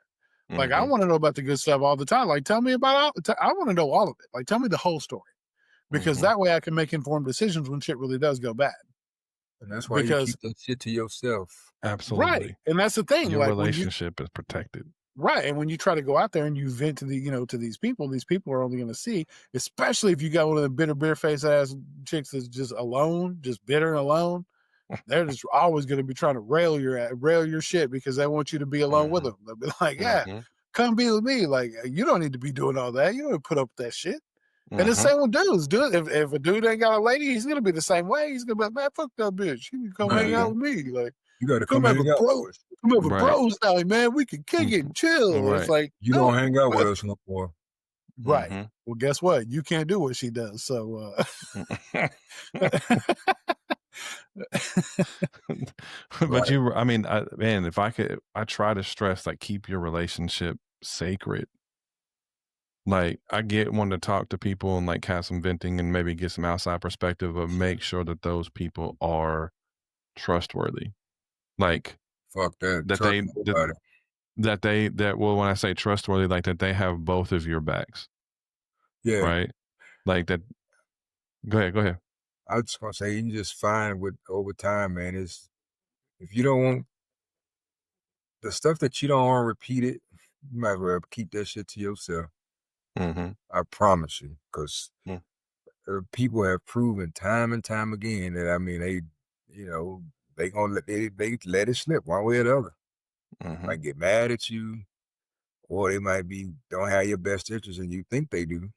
S3: Like, I want to know about the good stuff all the time. Like, tell me about I want to know all of it. Like, tell me the whole story. Because that way I can make informed decisions when shit really does go bad.
S2: And that's why you keep that shit to yourself.
S1: Absolutely.
S2: Right.
S3: And that's the thing.
S1: Your
S3: like
S1: relationship is protected.
S3: Right. And when you try to go out there and you vent to to these people are only going to see, especially if you got one of the bitter, beer face ass chicks that's just alone, just bitter and alone. They're just always going to be trying to rail your shit because they want you to be alone with them. They'll be like, yeah, come be with me. Like, you don't need to be doing all that. You don't put up with that shit. And the same with dudes. If a dude ain't got a lady, he's going to be the same way. He's going to be like, man, fuck that bitch. You can come hang out with me. Like,
S2: you got to come hang out with us.
S3: Come over bros now, man. We can kick it and chill.
S1: Right.
S3: It's like,
S2: you don't hang out with us no more.
S3: Right. Well, guess what? You can't do what she does. So,
S1: but if I try to stress, like, keep your relationship sacred. Like, I get wanting to talk to people and, like, have some venting and maybe get some outside perspective, but make sure that those people are trustworthy. Like,
S2: Fuck that.
S1: that
S2: Trust
S1: they
S2: nobody.
S1: well, when I say trustworthy, like, that they have both of your backs,
S2: Yeah.
S1: right? Like, that Go ahead.
S2: I was just gonna say you just find with over time, man, is if you don't want the stuff that you don't want repeated, you might as well keep that shit to yourself.
S1: Mhm.
S2: I promise you, because
S1: Mm.
S2: people have proven time and time again that they gonna they let it slip one way or the other.
S1: Mhm.
S2: Might get mad at you, or they might be don't have your best interest, and you think they do.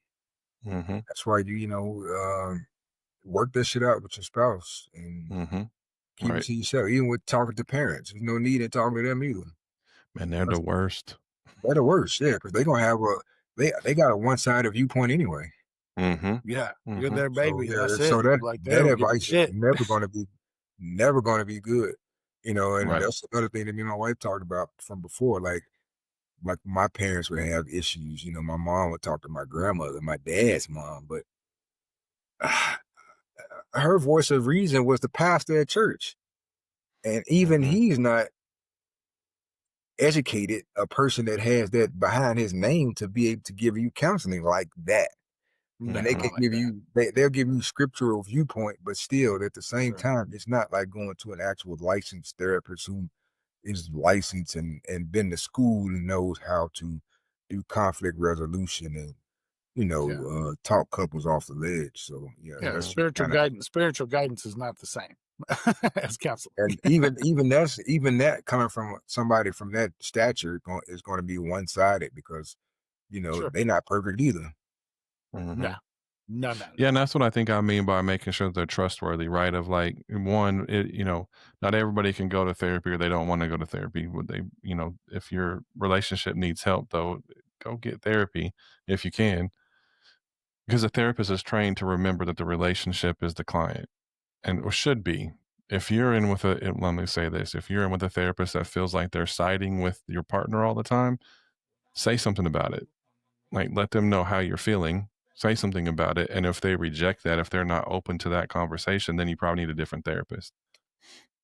S1: Mhm.
S2: That's why work that shit out with your spouse and
S1: Mhm.
S2: keep it
S1: Right.
S2: to yourself. Even with talking to parents, there's no need in talking to them either.
S1: Man, they're the worst.
S2: They're the worst, yeah, because they gonna have they got a one-sided viewpoint anyway.
S1: Mhm.
S3: Yeah, you're
S1: Mhm.
S3: their
S2: So
S3: baby.
S2: yeah,
S3: That's
S2: so
S3: it.
S2: that
S3: Like they
S2: that
S3: don't give a
S2: advice is
S3: shit.
S2: never gonna be good. And
S1: Right.
S2: that's another thing that me and my wife talked about from before. Like my parents would have issues. My mom would talk to my grandmother, my dad's mom, but her voice of reason was the pastor at church. And even
S1: Mhm.
S2: he's not educated, a person that has that behind his name to be able to give you counseling like that.
S3: No,
S2: And they
S1: Mhm.
S2: can
S3: not like
S2: give
S3: that.
S2: you they'll give you scriptural viewpoint, but still at the same
S3: Sure.
S2: time, it's not like going to an actual licensed therapist who is licensed and been to school and knows how to do conflict resolution and talk couples off the ledge. So yeah,
S3: Yeah,
S2: that's
S1: Mhm.
S3: spiritual
S2: kind of
S3: guidance. Spiritual guidance is not the same as counseling.
S2: and even that coming from somebody from that stature is going to be one sided because
S3: Sure.
S2: they're not perfect either.
S3: No.
S1: Mhm.
S3: No.
S1: Yeah, and that's what I think I mean by making sure they're trustworthy, right? Of like one, not everybody can go to therapy or they don't want to go to therapy. Would they, if your relationship needs help though, go get therapy if you can. Because a therapist is trained to remember that the relationship is the client and or should be. If you're in with let me say this, if you're in with a therapist that feels like they're siding with your partner all the time, say something about it. Like, let them know how you're feeling, say something about it, and if they reject that, if they're not open to that conversation, then you probably need a different therapist.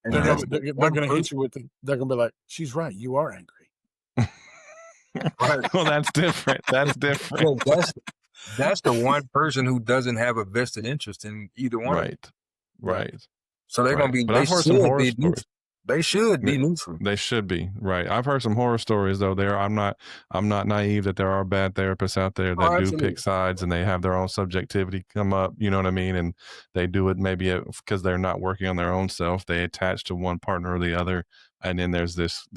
S2: And
S3: They're
S1: Um,
S2: that's
S3: gonna
S2: the
S3: they're
S2: one
S3: gonna hit you
S2: person,
S3: with they're gonna be like, she's right, you are angry.
S2: right?
S1: well, that's different. That's different.
S2: Well, that's the one person who doesn't have a vested interest in either one of them.
S1: Right.
S3: Yeah.
S1: Right.
S2: So they're gonna
S1: Right.
S2: be
S1: But
S2: they
S1: I've heard some
S2: should
S1: horror
S2: be
S1: stories.
S2: neutral. They should
S1: Yeah,
S2: be neutral.
S1: they should be, right. I've heard some horror stories though. I'm not naive that there are bad therapists out there
S2: Oh,
S1: that do pick
S2: absolutely.
S1: sides and they have their own subjectivity come up, you know what I mean? And they do it maybe because they're not working on their own self. They attach to one partner or the other, and then there's this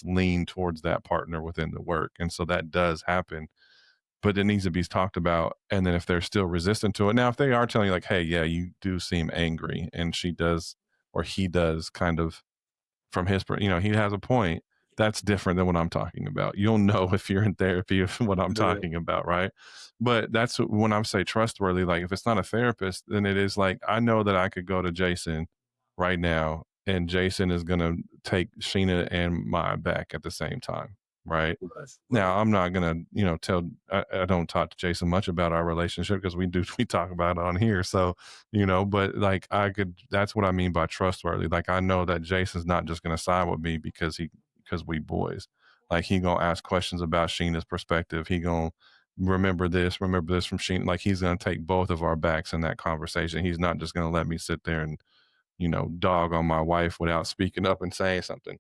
S1: lean towards that partner within the work. And so that does happen, but it needs to be talked about. And then if they're still resistant to it, now if they are telling you like, hey, yeah, you do seem angry, and she does or he does kind of from his, he has a point. That's different than what I'm talking about. You'll know if you're in therapy of what I'm
S2: Yeah.
S1: talking about, right? But that's when I say trustworthy. Like if it's not a therapist, then it is like I know that I could go to Jason right now, and Jason is gonna take Sheena and my back at the same time, right?
S2: Right.
S1: Now I'm not gonna, tell. I don't talk to Jason much about our relationship because we talk about it on here. So, but like I could. That's what I mean by trustworthy. Like I know that Jason's not just gonna side with me because we boys. Like he gonna ask questions about Sheena's perspective. He gonna remember this from Sheena. Like he's gonna take both of our backs in that conversation. He's not just gonna let me sit there and dog on my wife without speaking up and saying something.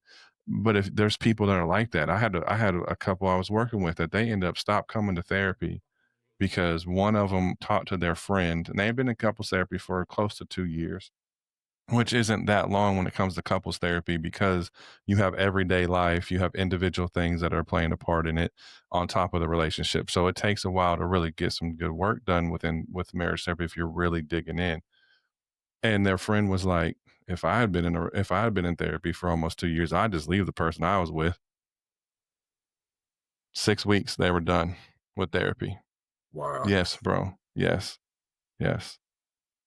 S1: But if there's people that are like that, I had a couple I was working with that they end up stopped coming to therapy because one of them talked to their friend, and they've been in couples therapy for close to 2 years, which isn't that long when it comes to couples therapy because you have everyday life, you have individual things that are playing a part in it on top of the relationship. So it takes a while to really get some good work done with marriage therapy if you're really digging in. And their friend was like, if I had been in therapy for almost 2 years, I'd just leave the person I was with. 6 weeks, they were done with therapy.
S2: Wow.
S1: Yes, bro. Yes. Yes.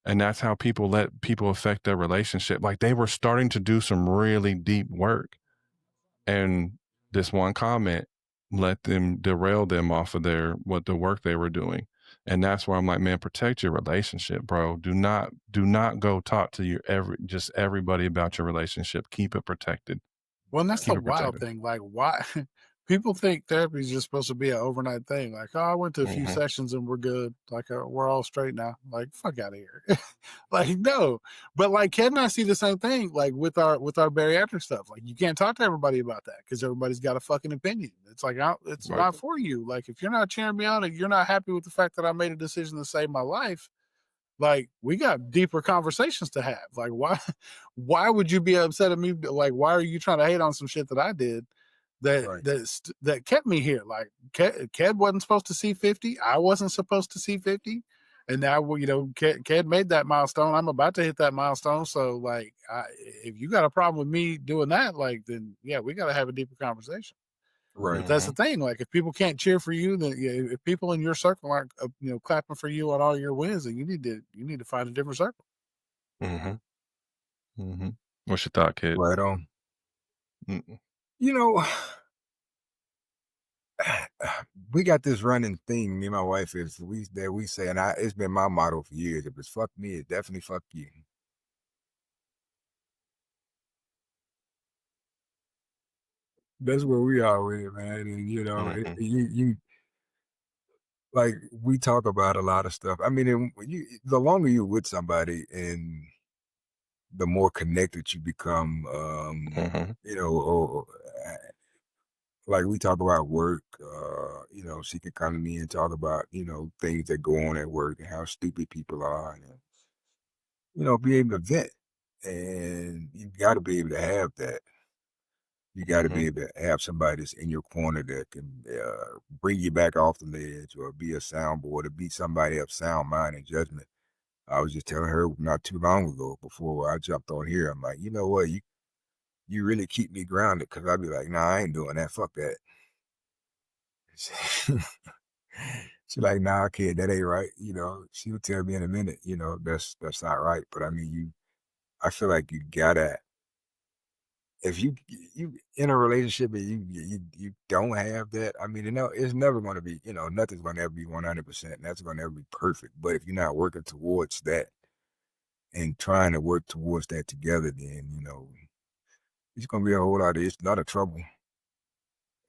S1: And that's how people let people affect their relationship. Like they were starting to do some really deep work. And this one comment let them derail them off of the work they were doing. And that's where I'm like, man, protect your relationship, bro. Do not go talk to everybody about your relationship. Keep it protected.
S3: Well, and that's the
S1: Keep it
S3: wild
S1: protected.
S3: thing. Like, why people think therapy is just supposed to be an overnight thing. Like, oh, I went to a few sessions and we're good. Like, we're all straight now. Like, fuck out of here. Like, no. But like, Ken and I see the same thing. Like with our bariatric stuff. Like, you can't talk to everybody about that because everybody's got a fucking opinion. It's like, it's
S1: Right.
S3: not for you. Like, if you're not cheering me on and you're not happy with the fact that I made a decision to save my life, like, we got deeper conversations to have. Like, why would you be upset at me? Like, why are you trying to hate on some shit that I did
S2: Right.
S3: that kept me here? Like, Ked wasn't supposed to see 50. I wasn't supposed to see 50. And now, Ked made that milestone. I'm about to hit that milestone. So, like, if you got a problem with me doing that, like, then, yeah, we got to have a deeper conversation.
S2: Right.
S3: But that's the thing. Like, if people can't cheer for you, then if people in your circle aren't, clapping for you on all your wins, then you need to find a different circle.
S1: What's your thought, kid?
S2: Right on.
S1: Mm-mm.
S2: You know, we got this running thing. Me and my wife we say, and it's been my motto for years. If it's fuck me, it's definitely fuck you. That's where we are with it, man. And you like we talk about a lot of stuff. I mean, the longer you're with somebody and the more connected you become, like we talk about work, she can come to me and talk about, things that go on at work and how stupid people are and, be able to vent. And you got to be able to have that. You got to be able to have somebody that's in your corner that can bring you back off the ledge or be a soundboard or be somebody of sound mind and judgment. I was just telling her not too long ago before I jumped on here. I'm like, you know what? You really keep me grounded because I'd be like, nah, I ain't doing that. Fuck that. She's like, nah, kid, that ain't right. She'll tell me in a minute, that's not right. But I mean, I feel like you gotta, if you in a relationship and you don't have that, I mean, it's never going to be, nothing's going to ever be 100%. That's going to ever be perfect. But if you're not working towards that and trying to work towards that together, then, it's going to be a whole lot of trouble.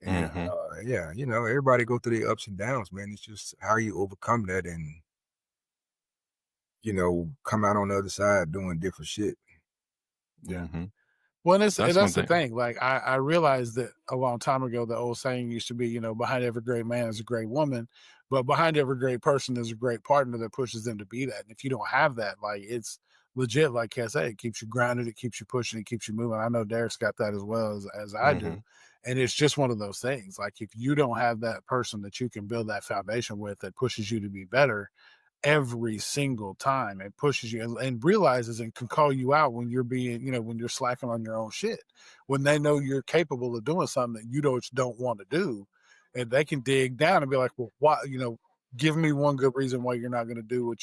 S2: And yeah, everybody go through their ups and downs, man. It's just how you overcome that and, come out on the other side doing different shit.
S3: Yeah. Well, that's
S1: one
S3: the
S1: thing.
S3: thing. Like, I realized that a long time ago, the old saying used to be, behind every great man is a great woman, but behind every great person is a great partner that pushes them to be that. And if you don't have that, like, it's legit, like I said, it keeps you grounded, it keeps you pushing, it keeps you moving. I know Derek's got that as well as I do. And it's just one of those things. Like, if you don't have that person that you can build that foundation with that pushes you to be better, every single time it pushes you and realizes and can call you out when you're being, when you're slacking on your own shit, when they know you're capable of doing something that you don't want to do, and they can dig down and be like, well, why, give me one good reason why you're not going to do what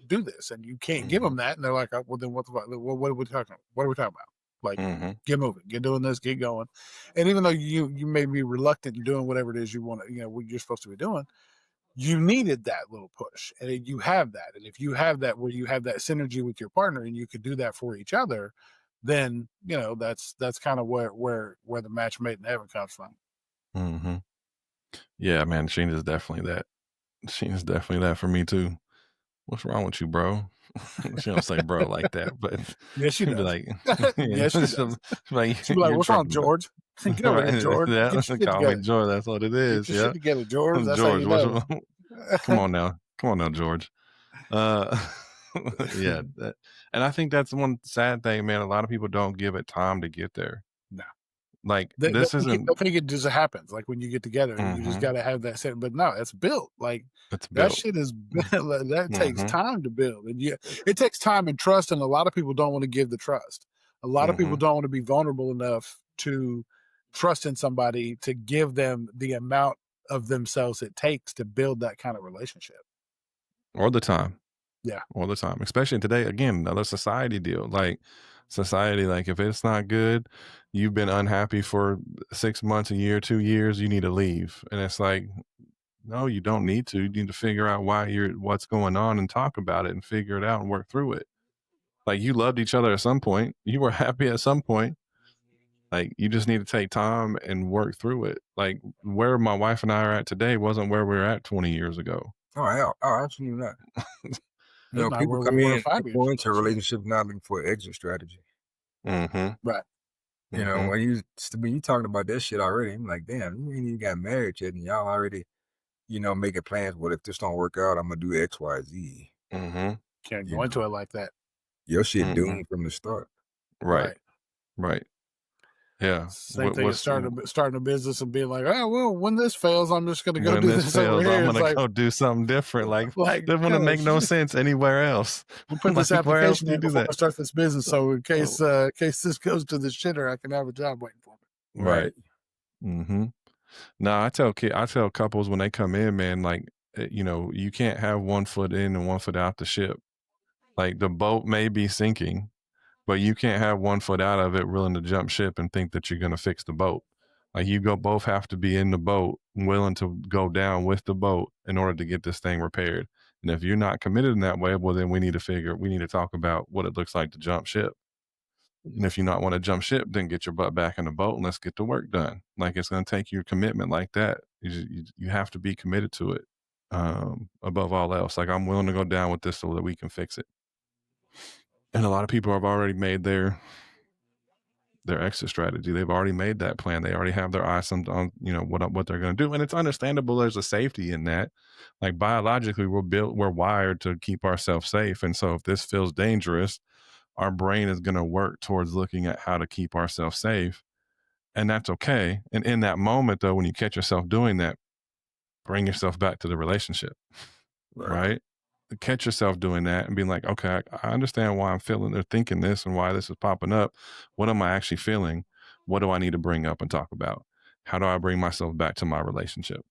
S3: do this, and you can't give them that, and they're like, oh, well, then what the fuck, what are we talking about? What are we talking about? Like, get moving, get doing this, get going. And even though you may be reluctant in doing whatever it is you want to, what you're supposed to be doing, you needed that little push, and you have that. And if you have that, where you have that synergy with your partner and you can do that for each other, then, that's kind of where the match made in heaven comes from.
S1: Yeah, man. Sheena's definitely that. Sheena's definitely that for me too. What's wrong with you, bro? She don't say bro like that, but
S3: yes, she
S1: she'd
S3: does.
S1: be like,
S3: yes, she does.
S1: Like,
S3: she'd be like,
S1: you're
S3: what's wrong,
S1: tripping,
S3: George? Get over here, George. Get your shit
S1: Call me
S3: together.
S1: George. That's what it is.
S3: Get your
S1: Yeah.
S3: shit together, George. That's
S1: George,
S3: how you know.
S1: come on now, George. Yeah. And I think that's one sad thing, man. A lot of people don't give it time to get there.
S3: No.
S1: Like,
S3: They
S1: this
S3: think
S1: isn't.
S3: it just happens. Like, when you get together, you just got to have that set. But no, it's built. Like,
S1: It's
S3: that
S1: built.
S3: shit is that takes time to build, and it takes time and trust. And a lot of people don't want to give the trust. A lot of people don't want to be vulnerable enough to trust in somebody to give them the amount of themselves it takes to build that kind of relationship.
S1: All the time.
S3: Yeah.
S1: All the time. Especially today, again, another society deal. Like, society. Like, if it's not good, you've been unhappy for 6 months, a year, 2 years, you need to leave. And it's like, no, you don't need to. You need to figure out what's going on and talk about it and figure it out and work through it. Like, you loved each other at some point. You were happy at some point. Like, you just need to take time and work through it. Like, where my wife and I are at today wasn't where we were at 20 years ago.
S2: Oh, absolutely not. People come go into a relationship not looking for an exit strategy.
S1: Mm-hmm.
S3: Right.
S2: When you talking about that shit already, I'm like, damn, you ain't even got married yet, and y'all already, making plans. What if this don't work out? I'm gonna do X, Y, Z.
S1: Mm-hmm.
S3: Can't go into it like that.
S2: Your shit doomed from the start.
S1: Right. Yeah.
S3: Same thing as starting a business and being like, oh, well, when this fails, I'm just going to go do this
S1: over here.
S3: I'm
S1: going to go do something different. Like that wouldn't make no sense anywhere else.
S3: We'll put this application in before I start this business. So in case this goes to the shitter, I can have a job waiting for me.
S1: Right. Mm-hmm. No, I tell couples when they come in, man, like, you can't have 1 foot in and 1 foot out the ship. Like, the boat may be sinking, but you can't have 1 foot out of it willing to jump ship and think that you're going to fix the boat. Like, both have to be in the boat, willing to go down with the boat in order to get this thing repaired. And if you're not committed in that way, well, then we need to talk about what it looks like to jump ship. And if you not want to jump ship, then get your butt back in the boat and let's get the work done. Like, it's going to take your commitment like that. You have to be committed to it above all else. Like, I'm willing to go down with this so that we can fix it. And a lot of people have already made their exit strategy. They've already made that plan. They already have their eyes on what they're going to do. And it's understandable. There's a safety in that. Like, biologically, we're wired to keep ourselves safe. And so if this feels dangerous, our brain is going to work towards looking at how to keep ourselves safe. And that's okay. And in that moment, though, when you catch yourself doing that, bring yourself back to the relationship, right? Catch yourself doing that and being like, okay, I understand why I'm feeling or thinking this and why this is popping up. What am I actually feeling? What do I need to bring up and talk about? How do I bring myself back to my relationship?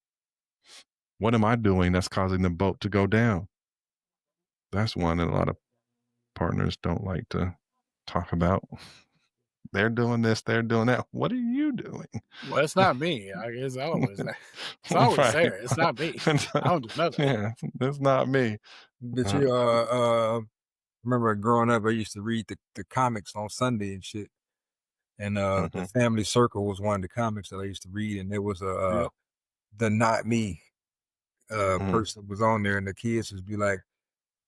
S1: What am I doing that's causing the boat to go down? That's one that a lot of partners don't like to talk about. They're doing this, they're doing that. What are you doing?
S3: Well, it's not me. It's always there. It's not me. I don't do nothing.
S1: Yeah, it's not me.
S2: But you remember growing up, I used to read the comics on Sunday and shit. And the Family Circle was one of the comics that I used to read, and there was the Not Me person was on there, and the kids would be like,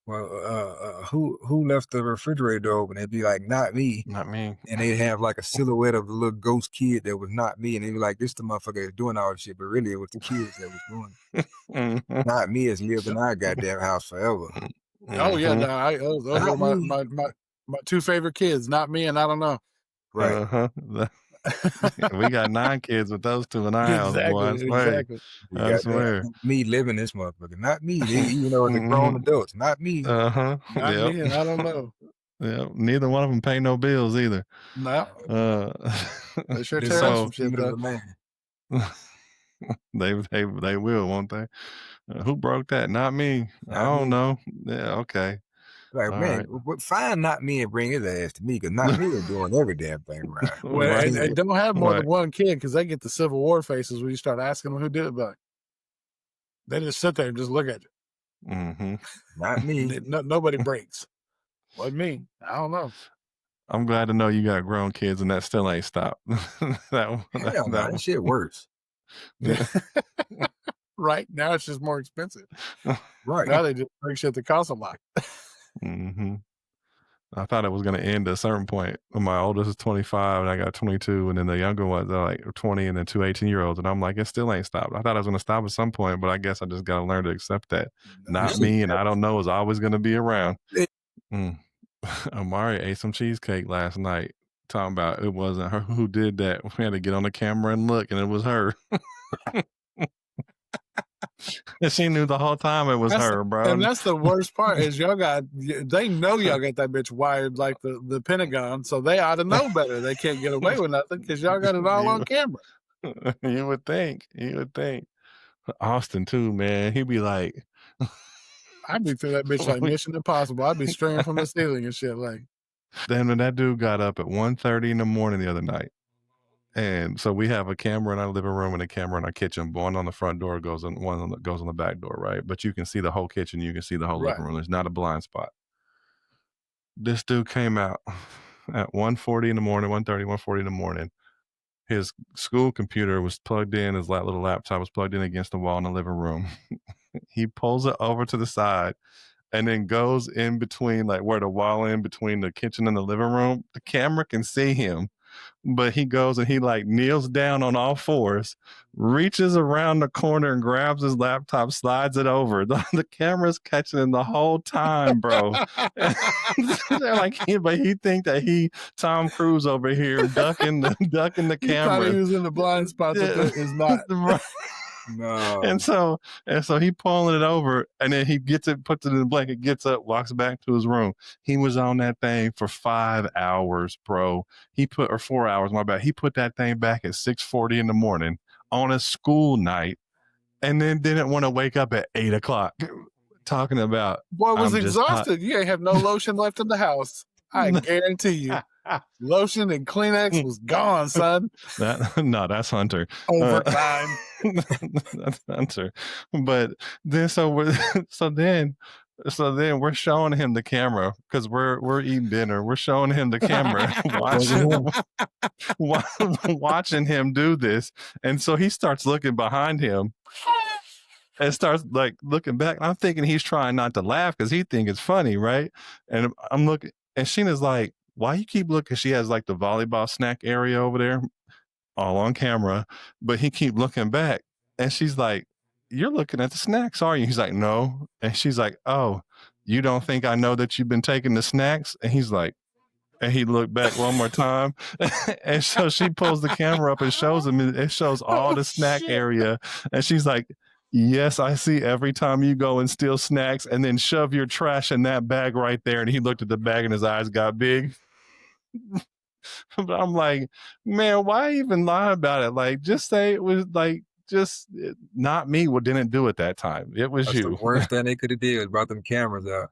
S2: well, who left the refrigerator door open? They'd be like, not me.
S1: Not me.
S2: And they'd have like a silhouette of the little ghost kid that was not me. And they'd be like, this the motherfucker that's doing all this shit. But really, it was the kids that was doing it. Not me has lived in our goddamn house forever.
S3: Oh, yeah. No, those are my 2 favorite kids. Not me and I don't know.
S2: Right.
S1: We got 9 kids with those 2 in our house, boy.
S3: Exactly.
S1: I swear.
S2: Me living this motherfucker. Not me. The grown adults. Not me.
S3: Not me, and I don't know.
S1: Yeah, neither one of them pay no bills either.
S3: No. They sure tear up some shit, though.
S1: They will, won't they? Who broke that? Not me. I don't know. Yeah, okay.
S2: Like, all man, find not me and bring his ass to me, because not me is doing every damn thing right.
S3: Well, they don't have more than one kid, because they get the Civil War faces when you start asking them who did it. But they just sit there and just look at you.
S2: Not me.
S3: Nobody breaks. Wasn't me. I don't know.
S1: I'm glad to know you got grown kids and that still ain't stopped.
S2: that shit worse.
S3: Right now, it's just more expensive.
S2: Right
S3: now, they just bring shit that costs a lot.
S1: I thought it was going to end at a certain point. My oldest is 25 and I got 22, and then the younger ones are like 20 and then 2 18-year-olds. And I'm like, it still ain't stopped. I thought I was going to stop at some point, but I guess I just got to learn to accept that. Not me, and I don't know is always going to be around. Amari ate some cheesecake last night, talking about it wasn't her who did that. We had to get on the camera and look, and it was her. And she knew the whole time it was her, bro.
S3: And that's the worst part is they know y'all got that bitch wired like the Pentagon, so they ought to know better. They can't get away with nothing because y'all got it all on camera.
S1: You would think. Austin too, man. He'd be like,
S3: I'd be through that bitch like Mission Impossible. I'd be stringing from the ceiling and shit. Like,
S1: Then when that dude got up at 1:30 in the morning the other night, and so we have a camera in our living room and a camera in our kitchen. One on the front door goes on, goes on the back door, right? But you can see the whole kitchen, you can see the whole living room. There's not a blind spot. This dude came out at 1:40 in the morning, 1:30, 1:40 in the morning. His school computer was plugged in, his little laptop was plugged in against the wall in the living room. He pulls it over to the side and then goes in between, like where the wall in between the kitchen and the living room. The camera can see him, but he goes and he like kneels down on all fours, reaches around the corner and grabs his laptop, slides it over. The camera's catching him the whole time, bro. They're like, but he think that he Tom Cruise over here ducking the camera.
S3: He thought he was in the blind spot, but is not.
S2: No.
S1: And so he pulling it over, and then he gets it, puts it in the blanket, gets up, walks back to his room. He was on that thing for 5 hours, bro. Or 4 hours, my bad. He put that thing back at 6:40 in the morning on a school night, and then didn't want to wake up at 8 o'clock talking about.
S3: Boy was exhausted. You ain't have no lotion left in the house. I guarantee you. Lotion and Kleenex was gone, son.
S1: That's Hunter.
S3: Overtime.
S1: That's Hunter. But then so then we're showing him the camera because we're eating dinner. We're showing him the camera, watching him do this. And so he starts looking behind him and starts like looking back. I'm thinking he's trying not to laugh because he thinks it's funny, right? And I'm looking, and Sheena's like, why you keep looking? She has like the volleyball snack area over there, all on camera, but he keep looking back. And she's like, you're looking at the snacks, are you? He's like, no. And she's like, oh, you don't think I know that you've been taking the snacks? And he's like, and he looked back one more time. And so she pulls the camera up and shows him, it shows all the snack area. And she's like, yes, I see every time you go and steal snacks and then shove your trash in that bag right there. And he looked at the bag and his eyes got big. But I'm like, man, why even lie about it? Like, just say it was like, just not me. What didn't do it that time? It was you.
S2: The worst thing they could have did was brought them cameras out.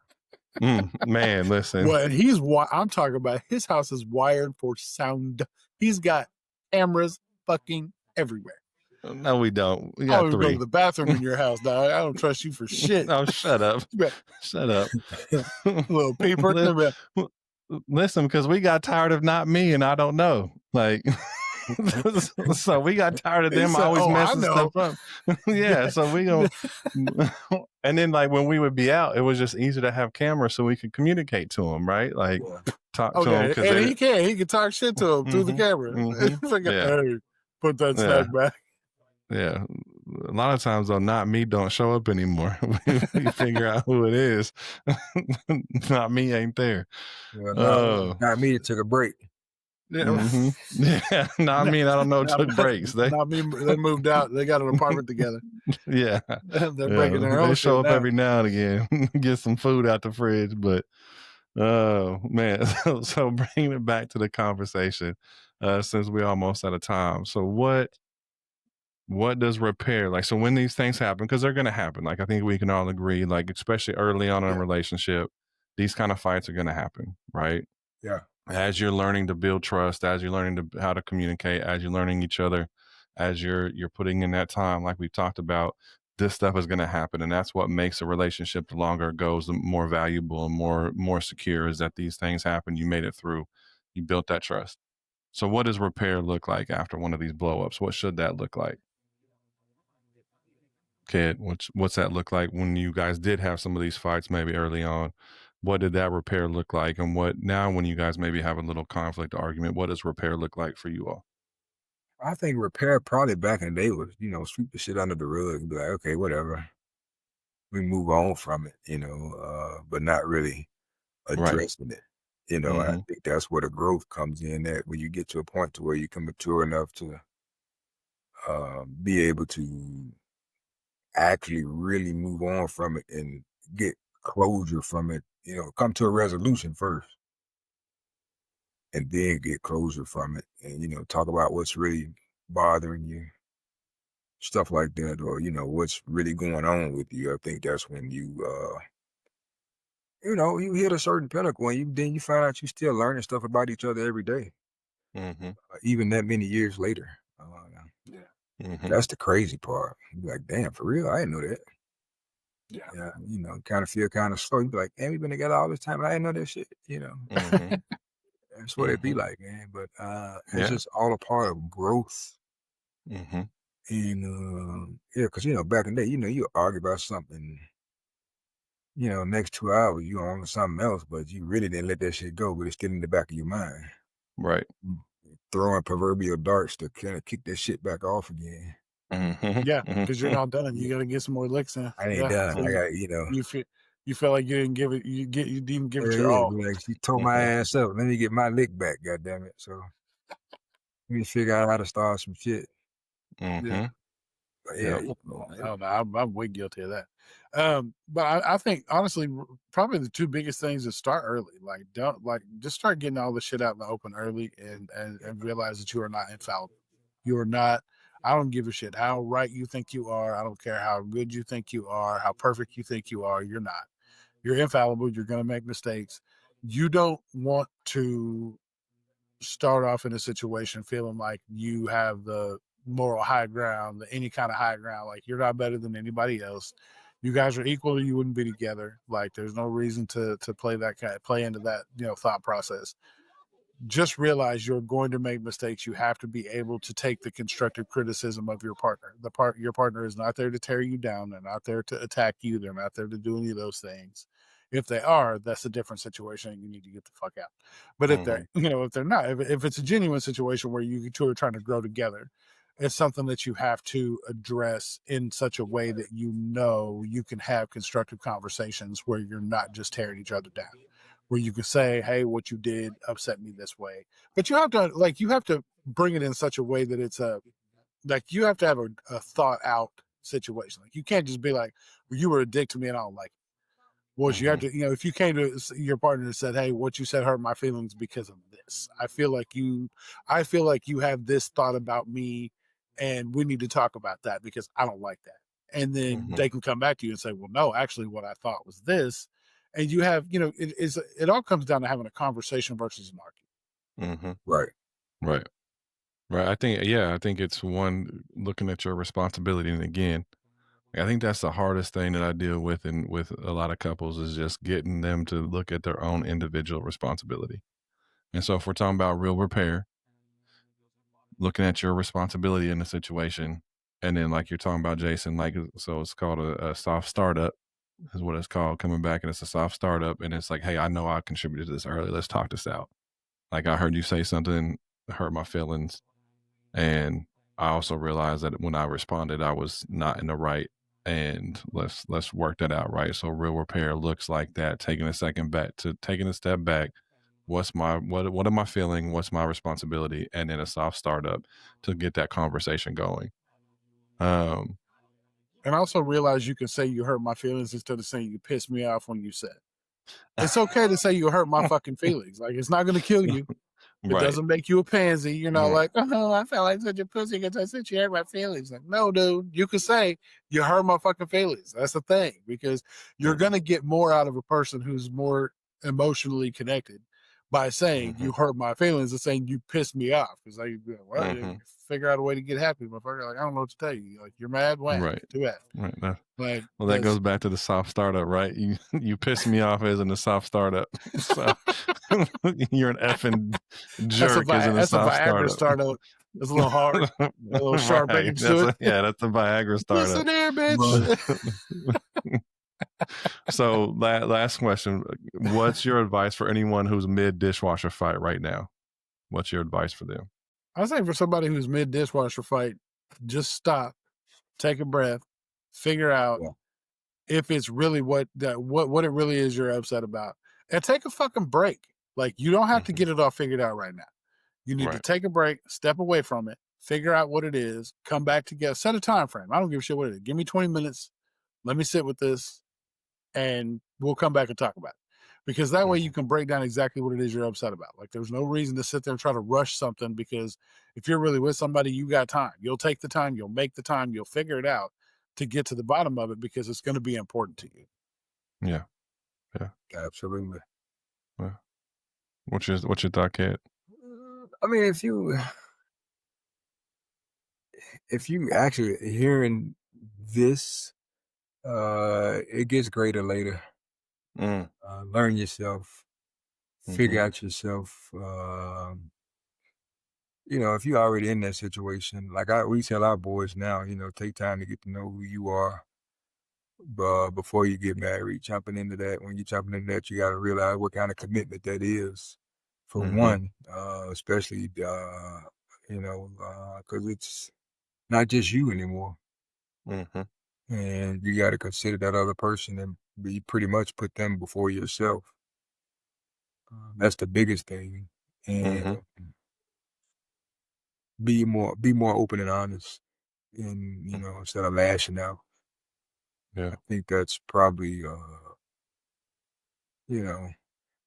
S1: Man, listen.
S3: Well, I'm talking about his house is wired for sound. He's got cameras fucking everywhere.
S1: No, we don't. We got 3.
S3: Go to the bathroom in your house, dog. I don't trust you for shit.
S1: Oh, shut up. Shut up.
S3: Little peeper.
S1: Listen, because we got tired of not me and I don't know. Like, so we got tired of them always messing stuff up. Yeah, so we go. And then, like, when we would be out, it was just easier to have cameras so we could communicate to them, right? Like, talk to them.
S3: And he can talk shit to them through the camera. Hey, put that snack back.
S1: Yeah. A lot of times, though, not me don't show up anymore. We figure out who it is. Not me ain't there.
S2: Well, not me. It took a break.
S3: Yeah,
S1: yeah, not me. I don't know. Took breaks.
S3: Not me. They moved out. They got an apartment together.
S1: Yeah,
S3: they're breaking their own.
S1: They show up every now and again, get some food out the fridge. But oh man, so bringing it back to the conversation, since we're almost out of time. So what does repair like? So when these things happen, because they're going to happen, like I think we can all agree, like especially early on in a relationship, these kind of fights are going to happen, right?
S2: Yeah.
S1: As you're learning to build trust, as you're learning how to communicate, as you're learning each other, as you're putting in that time, like we talked about, this stuff is going to happen, and that's what makes a relationship, the longer it goes, the more valuable and more secure, is that these things happen. You made it through. You built that trust. So what does repair look like after one of these blow-ups? What should that look like? Ked, what's that look like when you guys did have some of these fights maybe early on? What did that repair look like? And what now when you guys maybe have a little conflict or argument, what does repair look like for you all?
S2: I think repair probably back in the day was, sweep the shit under the rug and be like, okay, whatever. We move on from it, but not really addressing it. I think that's where the growth comes in, that when you get to a point to where you can mature enough to be able to actually really move on from it and get closure from it, come to a resolution first and then get closure from it and, talk about what's really bothering you, stuff like that, or, what's really going on with you. I think that's when you you hit a certain pinnacle, and then you find out you still learning stuff about each other every day, even that many years later.
S3: Yeah.
S2: That's the crazy part. You be like, damn, for real, I didn't know that.
S3: Yeah.
S2: Kind of feel kind of slow. You be like, man, we've been together all this time. I didn't know that shit. That's what it be like, man. But it's just all a part of growth. And because back in the day, you argue about something. Next 2 hours you on to something else, but you really didn't let that shit go, but it's still in the back of your mind.
S1: Right.
S2: Throwing proverbial darts to kind of kick that shit back off again.
S3: Yeah, because you're not done. You got to get some more licks in.
S2: I ain't done.
S3: So
S2: I got
S3: you feel like you didn't give it. You didn't give it your
S2: yeah,
S3: all.
S2: like she tore my ass up. Let me get my lick back. God damn it! So let me figure out how to start some shit.
S3: Yeah.
S2: But yeah,
S3: I don't know. I'm way guilty of that. But I think honestly, probably the two biggest things is start early. Like just start getting all the shit out in the open early, and realize that you are not infallible. You are not. I don't give a shit how right you think you are. I don't care how good you think you are, how perfect you think you are. You're not. You're infallible. You're going to make mistakes. You don't want to start off in a situation feeling like you have the moral high ground, any kind of high ground, like you're not better than anybody else. You guys are equal or you wouldn't be together. Like there's no reason to play into that, thought process. Just realize you're going to make mistakes. You have to be able to take the constructive criticism of your partner. Your partner is not there to tear you down. They're not there to attack you. They're not there to do any of those things. If they are, that's a different situation and you need to get the fuck out. But if they're not, if it's a genuine situation where you two are trying to grow together, it's something that you have to address in such a way that you can have constructive conversations where you're not just tearing each other down. Where you can say, hey, what you did upset me this way. But you have to bring it in such a way that it's you have to have a thought out situation. Like you can't just be like, well, you were a dick to me and I don't like it. Well, you have to, if you came to your partner and said, hey, what you said hurt my feelings because of this. I feel like you have this thought about me and we need to talk about that because I don't like that. And then they can come back to you and say, well, no, actually what I thought was this. And you have, it all comes down to having a conversation versus an argument.
S2: Right.
S1: I think it's one, looking at your responsibility. And again, I think that's the hardest thing that I deal with with a lot of couples is just getting them to look at their own individual responsibility. And so if we're talking about real repair, looking at your responsibility in the situation, and then like you're talking about, Jason, like, so it's called a soft startup is what it's called, coming back, and it's a soft startup, and it's like, hey, I know I contributed to this early. Let's talk this out. Like I heard you say something that hurt my feelings, and I also realized that when I responded, I was not in the right, and let's work that out, right? So real repair looks like that, taking a step back. What am I feeling? What's my responsibility? And then a soft startup to get that conversation going.
S3: And also realize you can say you hurt my feelings instead of saying you pissed me off when you said. It's okay to say you hurt my fucking feelings. Like it's not going to kill you. It doesn't make you a pansy. You're not like, oh, I felt like such a pussy because I said you hurt my feelings. Like, no, dude, you can say you hurt my fucking feelings. That's the thing, because you're going to get more out of a person who's more emotionally connected by saying you hurt my feelings and saying you pissed me off. Because like, well, figure out a way to get happy, motherfucker. Like, I don't know what to tell you. Like, you're mad, whack, too happy.
S1: Right. Well, that goes back to the soft startup, right? You pissed me off as in the soft startup. So you're an effing jerk as in the soft
S3: Viagra startup. It's a little hard, a little sharp edge to it.
S1: That's a Viagra startup.
S3: Listen there, bitch.
S1: So last question. What's your advice for anyone who's mid dishwasher fight right now? What's your advice for them?
S3: I say for somebody who's mid dishwasher fight, just stop, take a breath, figure out if it's really what it really is you're upset about, and take a fucking break. Like you don't have to get it all figured out right now. You need to take a break, step away from it, figure out what it is, come back together, set a time frame. I don't give a shit what it is. Give me 20 minutes. Let me sit with this and we'll come back and talk about it. Because that way you can break down exactly what it is you're upset about. Like there's no reason to sit there and try to rush something, because if you're really with somebody, you got time. You'll take the time, you'll make the time, you'll figure it out to get to the bottom of it, because it's going to be important to you.
S1: Yeah. Yeah.
S2: Absolutely.
S1: Yeah. What's your thought, Ked?
S2: I mean, if you actually hearing this, it gets greater later.
S1: Mm.
S2: Learn yourself, figure
S1: Mm-hmm.
S2: out yourself. If you're already in that situation, like we tell our boys now, take time to get to know who you are before you get married. Jumping into that, when you're jumping into that, you got to realize what kind of commitment that is. For
S1: Mm-hmm.
S2: one, especially, because it's not just you anymore.
S1: Mm-hmm.
S2: And you got to consider that other person and be pretty much put them before yourself. That's the biggest thing. And
S1: Mm-hmm.
S2: be more open and honest, and instead of lashing out.
S1: Yeah.
S2: I think that's probably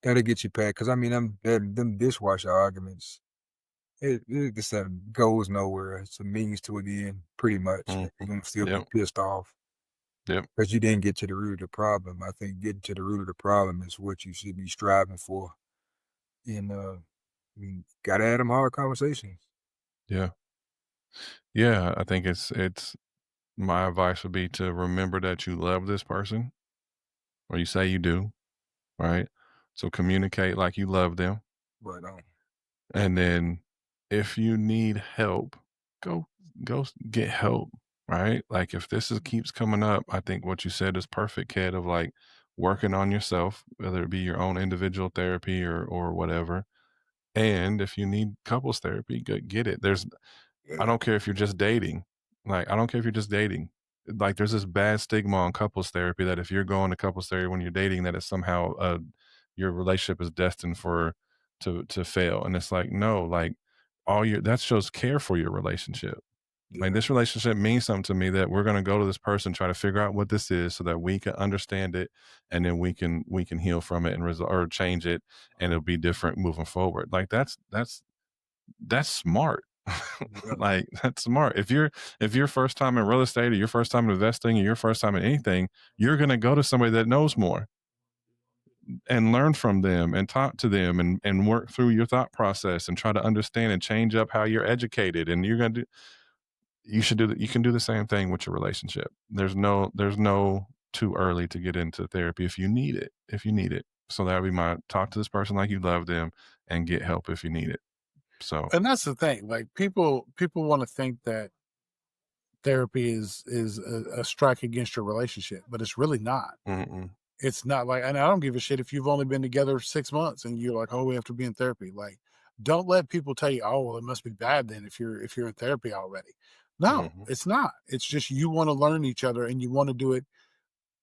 S2: that'll get you past. Because I mean, them dishwasher arguments, it just goes nowhere. It's a means to an end, pretty much.
S1: Mm-hmm.
S2: You're gonna still be
S1: Yep.
S2: pissed off.
S1: Yep.
S2: Because you didn't get to the root of the problem. I think getting to the root of the problem is what you should be striving for. And gotta have them hard conversations.
S1: Yeah. Yeah. I think it's my advice would be to remember that you love this person, or you say you do, right? So communicate like you love them.
S2: But
S1: And then if you need help, go get help, right? Like if this keeps coming up, I think what you said is perfect, Ked, of like working on yourself, whether it be your own individual therapy or whatever. And if you need couples therapy, get it. I don't care if you're just dating. Like, I don't care if you're just dating. Like, there's this bad stigma on couples therapy that if you're going to couples therapy when you're dating, that it's somehow your relationship is destined to fail. And it's like, no, like that shows care for your relationship. Like, this relationship means something to me, that we're going to go to this person, try to figure out what this is so that we can understand it, and then we can heal from it and or change it, and it'll be different moving forward. Like that's smart. Like, that's smart. If you're first time in real estate, or your first time investing, or your first time in anything, you're going to go to somebody that knows more and learn from them and talk to them and work through your thought process and try to understand and change up how you're educated. And you should do that. You can do the same thing with your relationship. There's no too early to get into therapy if you need it. So that would be my talk to this person like you love them, and get help if you need it. So,
S3: And that's the thing. Like people want to think that therapy is a strike against your relationship, but it's really not.
S1: mm-mm.
S3: It's not like, and I don't give a shit if you've only been together 6 months and you're like, oh, we have to be in therapy. Like, don't let people tell you, oh, well, it must be bad then if you're in therapy already. No,
S1: Mm-hmm.
S3: it's not. It's just you want to learn each other, and you want to do it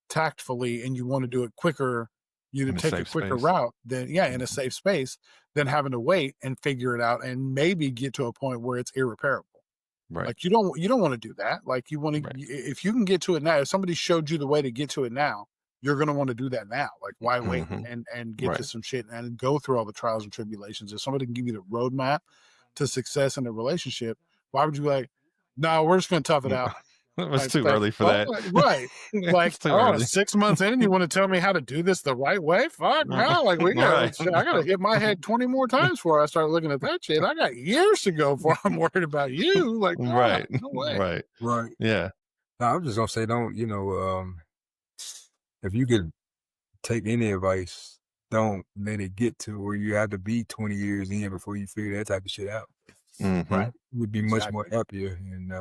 S3: tactfully, and you want to do it quicker. You to
S1: In a
S3: take a
S1: safe
S3: quicker
S1: space.
S3: route than in a
S1: Mm-hmm.
S3: safe space than having to wait and figure it out and maybe get to a point where it's irreparable.
S1: Right.
S3: Like you don't want to do that. Like you want to,
S1: Right.
S3: if you can get to it now, if somebody showed you the way to get to it now, you're going to want to do that now. Like why wait
S1: Mm-hmm.
S3: and get to
S1: Right.
S3: some shit and go through all the trials and tribulations? If somebody can give you the roadmap to success in a relationship, why would you like, no, we're just going to tough it out.
S1: It was
S3: Like,
S1: too early for
S3: oh,
S1: that.
S3: right. Like,
S1: It's too
S3: oh,
S1: early.
S3: 6 months in, you want to tell me how to do this the right way? Fuck no. Like I got to hit my head 20 more times before I start looking at that shit. I got years to go before I'm worried about you. Like,
S1: Right.
S3: no way.
S1: Right. Yeah.
S2: No, I'm just gonna say, don't if you could take any advice, don't let it get to where you have to be 20 years in before you figure that type of shit out.
S1: Mm-hmm.
S3: Right.
S2: You would be much more happier and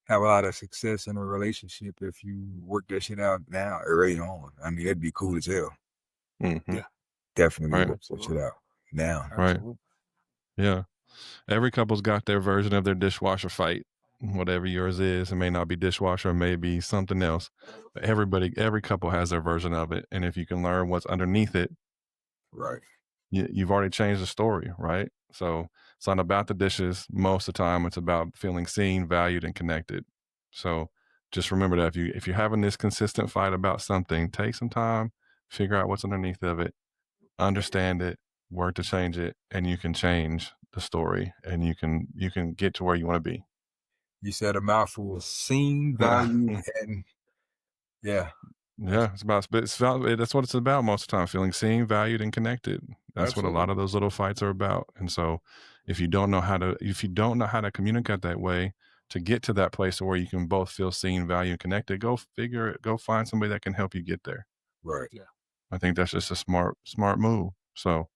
S2: have a lot of success in a relationship if you work that shit out now, early on. I mean, that'd be cool as hell.
S1: Mm-hmm.
S3: Yeah.
S2: Definitely
S1: Right.
S2: work that shit out now.
S1: Right.
S3: Absolutely.
S1: Yeah. Every couple's got their version of their dishwasher fight. Whatever yours is, it may not be dishwasher, it may be something else. But every couple has their version of it. And if you can learn what's underneath it,
S2: Right.
S1: you've already changed the story, right? So it's not about the dishes. Most of the time, it's about feeling seen, valued, and connected. So just remember that if you're having this consistent fight about something, take some time, figure out what's underneath of it, understand it, work to change it, and you can change the story, and you can get to where you want to be.
S2: You said a mouthful. Seen, valued, and yeah.
S1: Yeah, that's what it's about most of the time, feeling seen, valued, and connected. That's what a lot
S2: Absolutely.
S1: of those little fights are about. And so if you don't know how to communicate that way to get to that place where you can both feel seen, valued, and connected, go find somebody that can help you get there.
S2: Right.
S3: Yeah.
S1: I think that's just a smart move. So,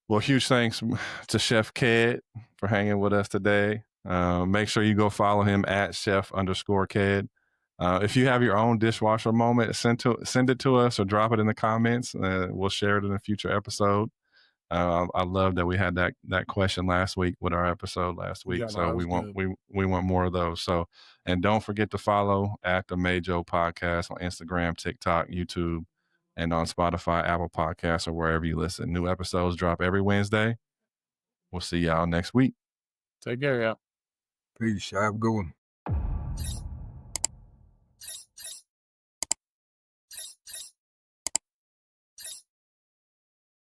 S1: well, huge thanks to Chef Ked for hanging with us today. Make sure you go follow him at chef_Ked. If you have your own dishwasher moment, send it to us or drop it in the comments. We'll share it in a future episode. I love that we had that question last week with our episode last week.
S3: Yeah,
S1: So
S3: that
S1: we
S3: was
S1: want more of those. So, and don't forget to follow at the MAJO Podcast on Instagram, TikTok, YouTube, and on Spotify, Apple Podcasts, or wherever you listen. New episodes drop every Wednesday. We'll see y'all next week.
S3: Take care, y'all.
S2: Peace. Have a good one.